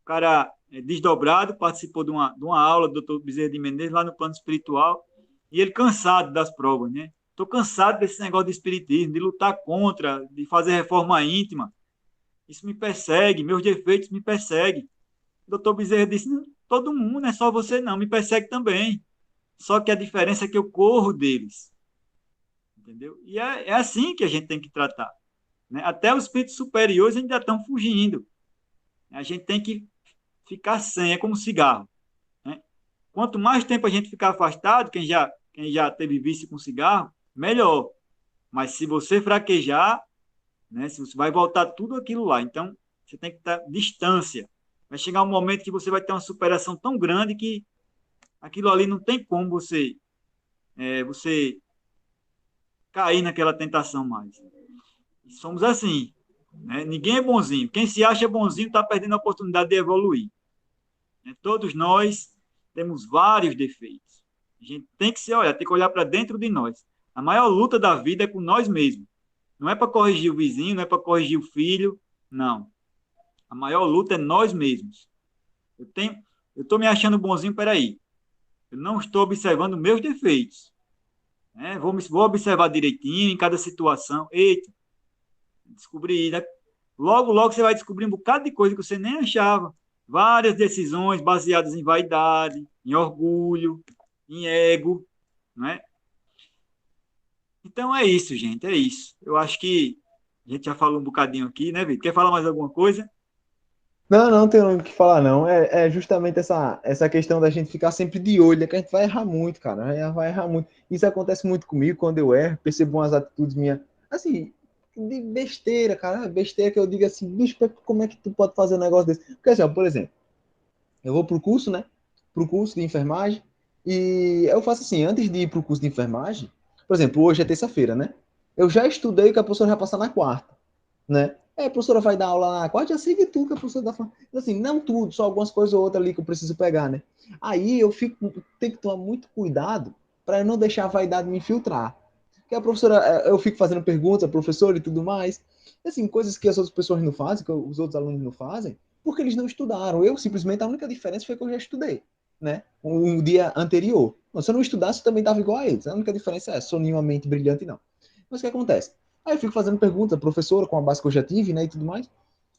O cara desdobrado, participou de uma aula do doutor Bezerra de Menezes lá no plano espiritual, e ele cansado das provas, né? Estou cansado desse negócio de espiritismo, de lutar contra, de fazer reforma íntima. Isso me persegue, meus defeitos me perseguem. O doutor Bezerra disse, todo mundo, não é só você não, me persegue também. Só que a diferença é que eu corro deles. Entendeu? E é assim que a gente tem que tratar, né? Até os espíritos superiores ainda estão fugindo. A gente tem que ficar sem, é como cigarro, né? Quanto mais tempo a gente ficar afastado, quem já teve vício com cigarro, melhor. Mas se você fraquejar, né, se você vai voltar tudo aquilo lá. Então, você tem que estar distância. Vai chegar um momento que você vai ter uma superação tão grande que aquilo ali não tem como você cair naquela tentação mais. E somos assim, né? Ninguém é bonzinho. Quem se acha bonzinho está perdendo a oportunidade de evoluir. Todos nós temos vários defeitos. A gente tem que tem que olhar para dentro de nós. A maior luta da vida é com nós mesmos. Não é para corrigir o vizinho, não é para corrigir o filho, não. A maior luta é nós mesmos. Eu estou me achando bonzinho, peraí. Eu não estou observando meus defeitos, né? Vou observar direitinho em cada situação. Eita, descobri, né? Logo você vai descobrir um bocado de coisa que você nem achava. Várias decisões baseadas em vaidade, em orgulho, em ego, né? Então é isso, gente, é isso. Eu acho que a gente já falou um bocadinho aqui, né, Vitor? Quer falar mais alguma coisa? Não tenho o que falar, não. É justamente essa questão da gente ficar sempre de olho, é que a gente vai errar muito, cara. Vai errar muito. Isso acontece muito comigo quando eu erro, percebo umas atitudes minhas, assim, de besteira, cara. Besteira que eu digo assim, bicho, como é que tu pode fazer um negócio desse? Porque assim, ó, por exemplo, eu vou pro curso, né? Pro curso de enfermagem, e eu faço assim, antes de ir pro curso de enfermagem, por exemplo, hoje é terça-feira, né? Eu já estudei o que a professora vai passar na quarta, né? A professora vai dar aula na quarta, já sei de tudo que a professora dá falando. Assim, não tudo, só algumas coisas ou outras ali que eu preciso pegar, né? Aí eu tenho que tomar muito cuidado para não deixar a vaidade me infiltrar. Que a professora, eu fico fazendo perguntas, a professora e tudo mais. Assim, coisas que as outras pessoas não fazem, que os outros alunos não fazem, porque eles não estudaram. Eu, simplesmente, a única diferença foi que eu já estudei, né? Um dia anterior. Se eu não estudasse, eu também estava igual a eles. A única diferença é, sou nenhuma mente brilhante, não. Mas o que acontece? Aí eu fico fazendo perguntas, a professora, com a base que eu já tive, né, e tudo mais.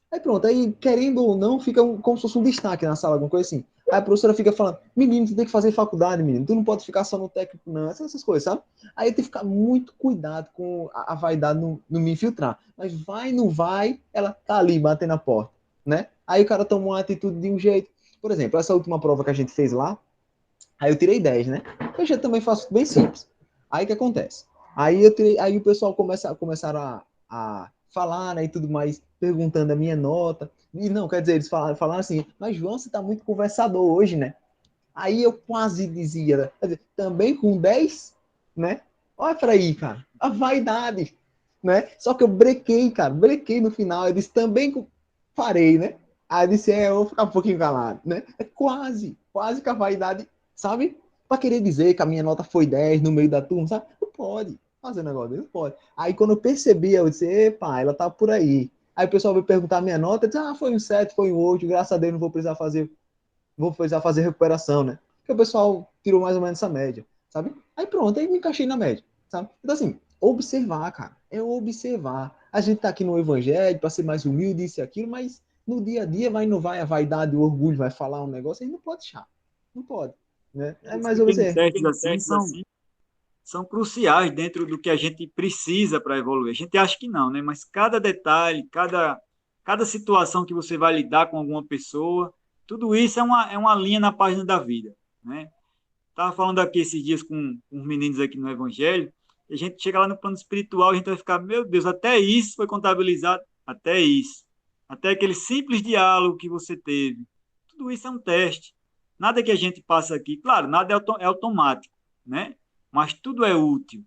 Aí pronto, aí querendo ou não, fica como se fosse um destaque na sala, alguma coisa assim. Aí a professora fica falando, menino, tu tem que fazer faculdade, menino, tu não pode ficar só no técnico, não, essas coisas, sabe? Aí eu tenho que ficar muito cuidado com a vaidade não me infiltrar. Mas vai, não vai, ela tá ali batendo a porta, né? Aí o cara toma uma atitude de um jeito. Por exemplo, essa última prova que a gente fez lá, aí eu tirei 10, né? Eu já também faço bem simples. Aí o que acontece? Aí o pessoal começaram a falar, né, e tudo mais, perguntando a minha nota. E não, quer dizer, eles falaram assim, mas João, você tá muito conversador hoje, né? Aí eu quase dizia, né? Quer dizer, também com 10, né? Olha pra aí, cara, a vaidade, né? Só que eu brequei, cara, brequei no final, eu disse, parei, né? Aí eu disse, eu vou ficar um pouquinho calado, né? É quase que a vaidade, sabe? Pra querer dizer que a minha nota foi 10 no meio da turma, sabe? Não pode fazer um negócio desse, não pode. Aí quando eu percebi, eu disse, epa, ela tá por aí. Aí o pessoal veio perguntar a minha nota, eu disse, foi um 7, foi um 8, graças a Deus não vou precisar fazer recuperação, né? Porque o pessoal tirou mais ou menos essa média, sabe? Aí pronto, aí me encaixei na média, sabe? Então assim, observar, cara, é observar. A gente tá aqui no evangelho para ser mais humilde, isso e aquilo, mas no dia a dia vai não vai a vaidade, o orgulho vai falar um negócio, aí não pode deixar. Não pode, né? É Esses mais ou pequenos menos. testes assim são cruciais dentro do que a gente precisa para evoluir. A gente acha que não, né? Mas cada detalhe, cada situação que você vai lidar com alguma pessoa, tudo isso é uma linha na página da vida, né? Estava falando aqui esses dias com uns meninos aqui no Evangelho, e a gente chega lá no plano espiritual, a gente vai ficar, meu Deus, até isso foi contabilizado, até isso. Até aquele simples diálogo que você teve. Tudo isso é um teste. Nada que a gente passa aqui, claro, nada é automático, né? Mas tudo é útil,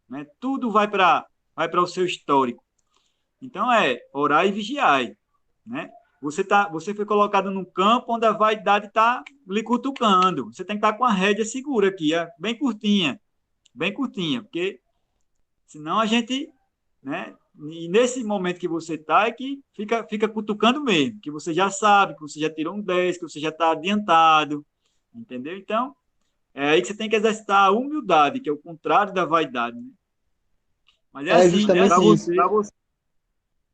né? Tudo vai para o seu histórico. Então é orar e vigiar, né? Você foi colocado num campo onde a vaidade está lhe cutucando. Você tem que estar com a rédea segura aqui, bem curtinha, porque senão a gente, né? E nesse momento que você está é que fica cutucando mesmo, que você já sabe, que você já tirou um 10, que você já está adiantado, entendeu? Então, é aí que você tem que exercitar a humildade, que é o contrário da vaidade, né? Mas é É assim, justamente para isso. você.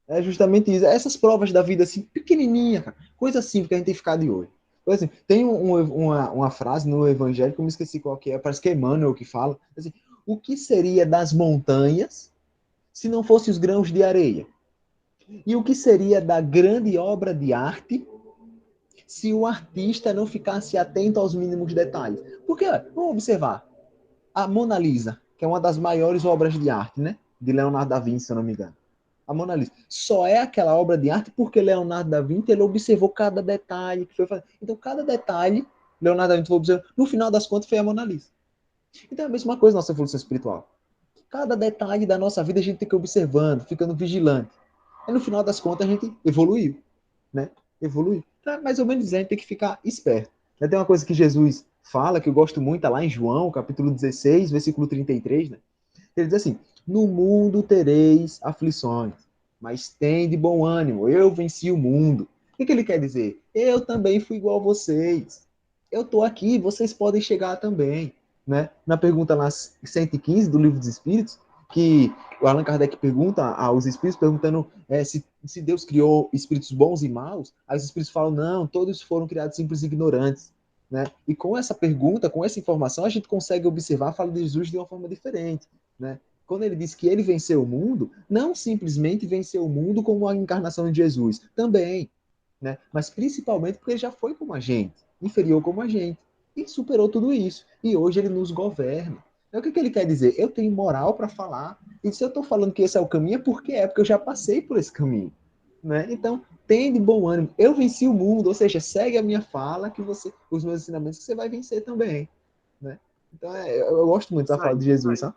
É justamente isso. Essas provas da vida, assim, pequenininha, cara. Coisa simples que a gente tem que ficar de olho. Por exemplo, tem uma frase no Evangelho que eu me esqueci qual que é, parece que é Emmanuel que fala. Assim, o que seria das montanhas se não fossem os grãos de areia? E o que seria da grande obra de arte se o artista não ficasse atento aos mínimos detalhes? Porque, vamos observar, a Mona Lisa, que é uma das maiores obras de arte, né? De Leonardo da Vinci, se eu não me engano. A Mona Lisa. Só é aquela obra de arte porque Leonardo da Vinci ele observou cada detalhe que foi fazer. Então, cada detalhe, Leonardo da Vinci foi observando. No final das contas, foi a Mona Lisa. Então, é a mesma coisa na nossa evolução espiritual. Cada detalhe da nossa vida a gente tem que ir observando, ficando vigilante. E no final das contas, a gente evoluiu, né? Evoluiu. Então, é mais ou menos isso, a gente tem que ficar esperto. Tem uma coisa que Jesus fala, que eu gosto muito, tá lá em João, capítulo 16, versículo 33, né? Ele diz assim: no mundo tereis aflições, mas tem de bom ânimo, eu venci o mundo. O que ele quer dizer? Eu também fui igual a vocês. Eu estou aqui, vocês podem chegar também. Né? Na pergunta lá 115 do Livro dos Espíritos, que o Allan Kardec pergunta aos espíritos, perguntando se Deus criou espíritos bons e maus, aí os espíritos falam, não, todos foram criados simples e ignorantes. Né? E com essa pergunta, com essa informação, a gente consegue observar a fala de Jesus de uma forma diferente. Né? Quando ele diz que ele venceu o mundo, não simplesmente venceu o mundo como a encarnação de Jesus, também, né? Mas principalmente porque ele já foi como a gente, inferior como a gente, e superou tudo isso. E hoje ele nos governa. Então, o que ele quer dizer? Eu tenho moral para falar, e se eu estou falando que esse é o caminho, é porque eu já passei por esse caminho. Né? Então, tem de bom ânimo. Eu venci o mundo, ou seja, segue a minha fala, que os meus ensinamentos, que você vai vencer também. Né? Então, eu gosto muito da Isso fala aí. de Jesus, sabe?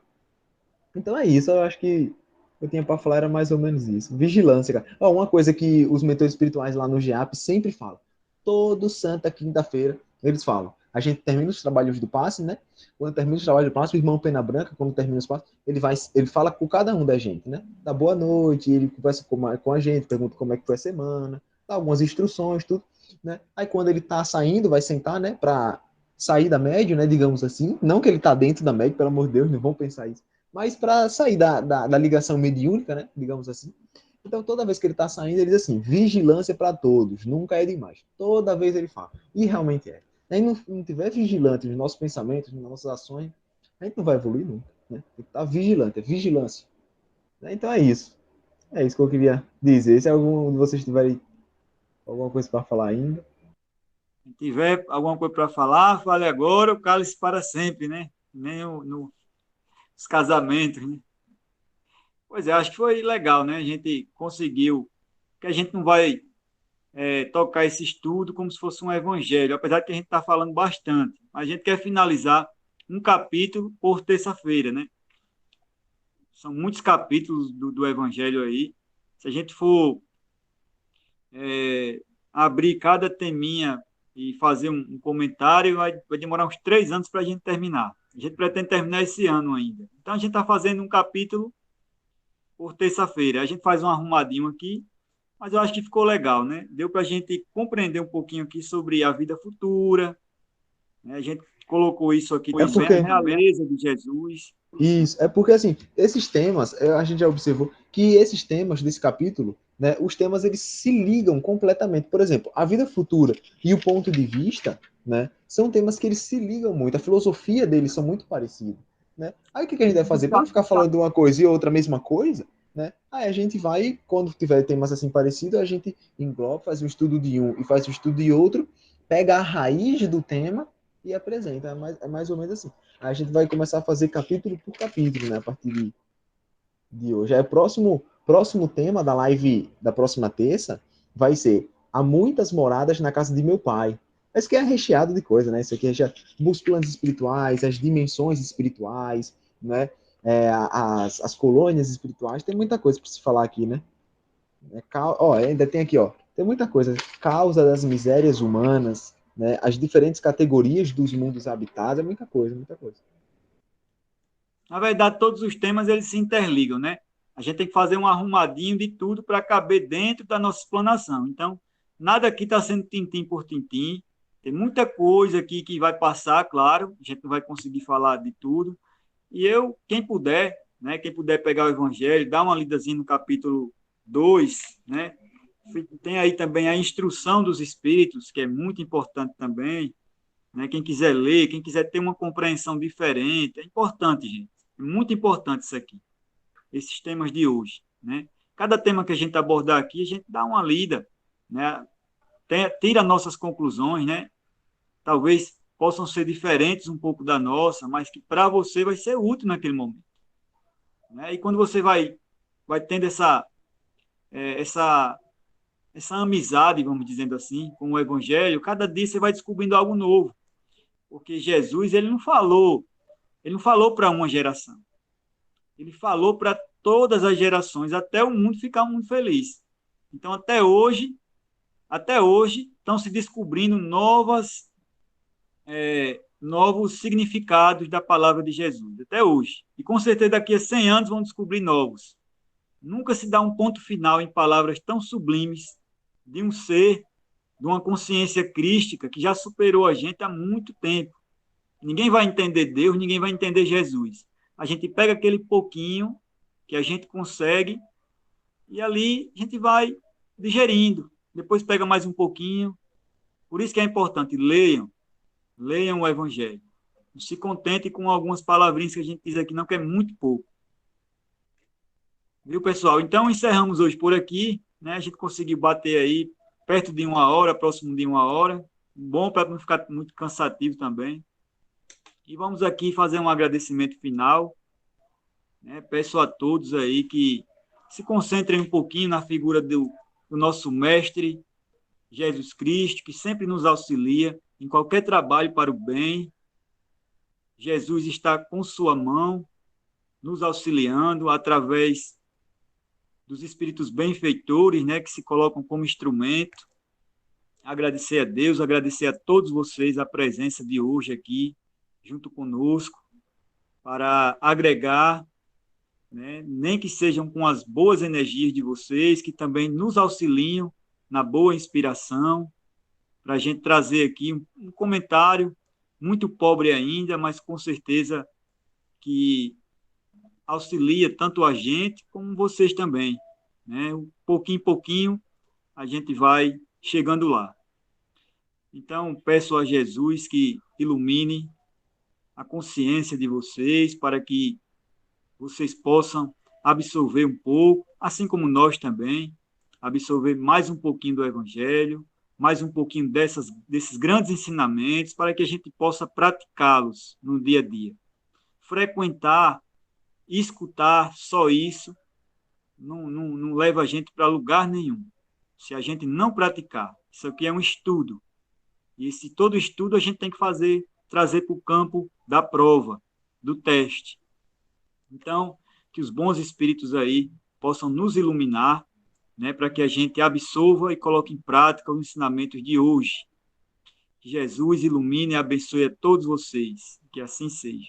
Então é isso, eu acho que eu tinha para falar era mais ou menos isso. Vigilância, cara. Uma coisa que os mentores espirituais lá no GEAP sempre falam. Todo santa quinta-feira, eles falam. a gente termina os trabalhos do passe, né? Quando termina os trabalhos do passe, o irmão Pena Branca, quando termina os passes, ele fala com cada um da gente, né? Dá boa noite, ele conversa com a gente, pergunta como é que foi a semana, dá algumas instruções, tudo, né? Aí quando ele tá saindo, vai sentar, né? Para sair da média, né? Digamos assim. Não que ele tá dentro da média, pelo amor de Deus, não vão pensar isso. Mas para sair da ligação mediúnica, né? Digamos assim. Então, toda vez que ele está saindo, ele diz assim: vigilância para todos, nunca é demais. Toda vez ele fala. E realmente é. Se a gente não tiver vigilante nos nossos pensamentos, nas nossas ações, a gente não vai evoluir nunca. Né? Tem que estar vigilante, é vigilância. Então é isso. É isso que eu queria dizer. Se algum de vocês tiver alguma coisa para falar ainda. Se tiver alguma coisa para falar, fale agora, o cálice para sempre, né? Nem nos casamentos, né? Pois é, acho que foi legal, né? A gente conseguiu, que a gente não vai tocar esse estudo como se fosse um evangelho, apesar de que a gente está falando bastante. A gente quer finalizar um capítulo por terça-feira, né? São muitos capítulos do evangelho aí. Se a gente for abrir cada teminha e fazer um comentário, vai demorar uns 3 anos para a gente terminar. A gente pretende terminar esse ano ainda. Então, a gente está fazendo um capítulo por terça-feira. A gente faz um arrumadinho aqui, mas eu acho que ficou legal, né? Deu para a gente compreender um pouquinho aqui sobre a vida futura, né? A gente colocou isso aqui É também, a porque realeza de Jesus. Isso, é porque assim, esses temas, a gente já observou que esses temas desse capítulo, né, os temas eles se ligam completamente. Por exemplo, a vida futura e o ponto de vista, né, são temas que eles se ligam muito, a filosofia deles são muito parecidas, né? Aí o que a gente vai fazer? Para não ficar falando de uma coisa e outra a mesma coisa, né? Aí a gente vai, quando tiver temas assim parecidos, a gente engloba, faz um estudo de um e faz um estudo de outro, pega a raiz do tema e apresenta. É mais ou menos assim. A gente vai começar a fazer capítulo por capítulo, né? A partir de hoje. Aí, próximo tema da live da próxima terça vai ser: há muitas moradas na casa de meu pai. Isso aqui é recheado de coisa, né? Isso aqui é recheado dos planos espirituais, as dimensões espirituais, né? As colônias espirituais. Tem muita coisa para se falar aqui, né? Ainda tem aqui, ó. Tem muita coisa. Causa das misérias humanas, né? As diferentes categorias dos mundos habitados. É muita coisa, muita coisa. Na verdade, todos os temas eles se interligam, né? A gente tem que fazer um arrumadinho de tudo para caber dentro da nossa explanação. Então, nada aqui está sendo tintim por tintim. Tem muita coisa aqui que vai passar, claro, a gente não vai conseguir falar de tudo. E quem puder, né, quem puder pegar o Evangelho, dar uma lidazinha no capítulo 2, né? Tem aí também a instrução dos Espíritos, que é muito importante também, né? Quem quiser ler, quem quiser ter uma compreensão diferente, é importante, gente. É muito importante isso aqui, esses temas de hoje, né? Cada tema que a gente abordar aqui, a gente dá uma lida, né? Tira nossas conclusões, né? Talvez possam ser diferentes um pouco da nossa, mas que para você vai ser útil naquele momento, né? E quando você vai tendo essa amizade, vamos dizendo assim, com o Evangelho, cada dia você vai descobrindo algo novo, porque Jesus ele não falou para uma geração, ele falou para todas as gerações, até o mundo ficar um mundo feliz. Então, até hoje estão se descobrindo novos significados da palavra de Jesus, até hoje. E com certeza daqui a 100 anos vão descobrir novos. Nunca se dá um ponto final em palavras tão sublimes de um ser, de uma consciência crística que já superou a gente há muito tempo. Ninguém vai entender Deus, ninguém vai entender Jesus. A gente pega aquele pouquinho que a gente consegue e ali a gente vai digerindo. Depois pega mais um pouquinho. Por isso que é importante, leiam o Evangelho. Não se contente com algumas palavrinhas que a gente diz aqui, não, que é muito pouco. Viu, pessoal? Então, encerramos hoje por aqui, né? A gente conseguiu bater aí perto de 1 hora, próximo de 1 hora. Bom para não ficar muito cansativo também. E vamos aqui fazer um agradecimento final, né? Peço a todos aí que se concentrem um pouquinho na figura do nosso mestre, Jesus Cristo, que sempre nos auxilia em qualquer trabalho para o bem. Jesus está com sua mão, nos auxiliando através dos espíritos benfeitores, né, que se colocam como instrumento. agradecer a Deus, agradecer a todos vocês a presença de hoje aqui, junto conosco, para agregar, né, nem que sejam com as boas energias de vocês, que também nos auxiliam na boa inspiração, para a gente trazer aqui um comentário muito pobre ainda, mas com certeza que auxilia tanto a gente como vocês também, né? Pouquinho em pouquinho a gente vai chegando lá. Então, peço a Jesus que ilumine a consciência de vocês para que vocês possam absorver um pouco, assim como nós também, absorver mais um pouquinho do Evangelho, mais um pouquinho desses grandes ensinamentos, para que a gente possa praticá-los no dia a dia. Frequentar, escutar só isso, não leva a gente para lugar nenhum. Se a gente não praticar, isso aqui é um estudo. E se todo estudo a gente tem que trazer para o campo da prova, do teste. Então, que os bons espíritos aí possam nos iluminar, né, para que a gente absorva e coloque em prática os ensinamentos de hoje. Que Jesus ilumine e abençoe a todos vocês. Que assim seja.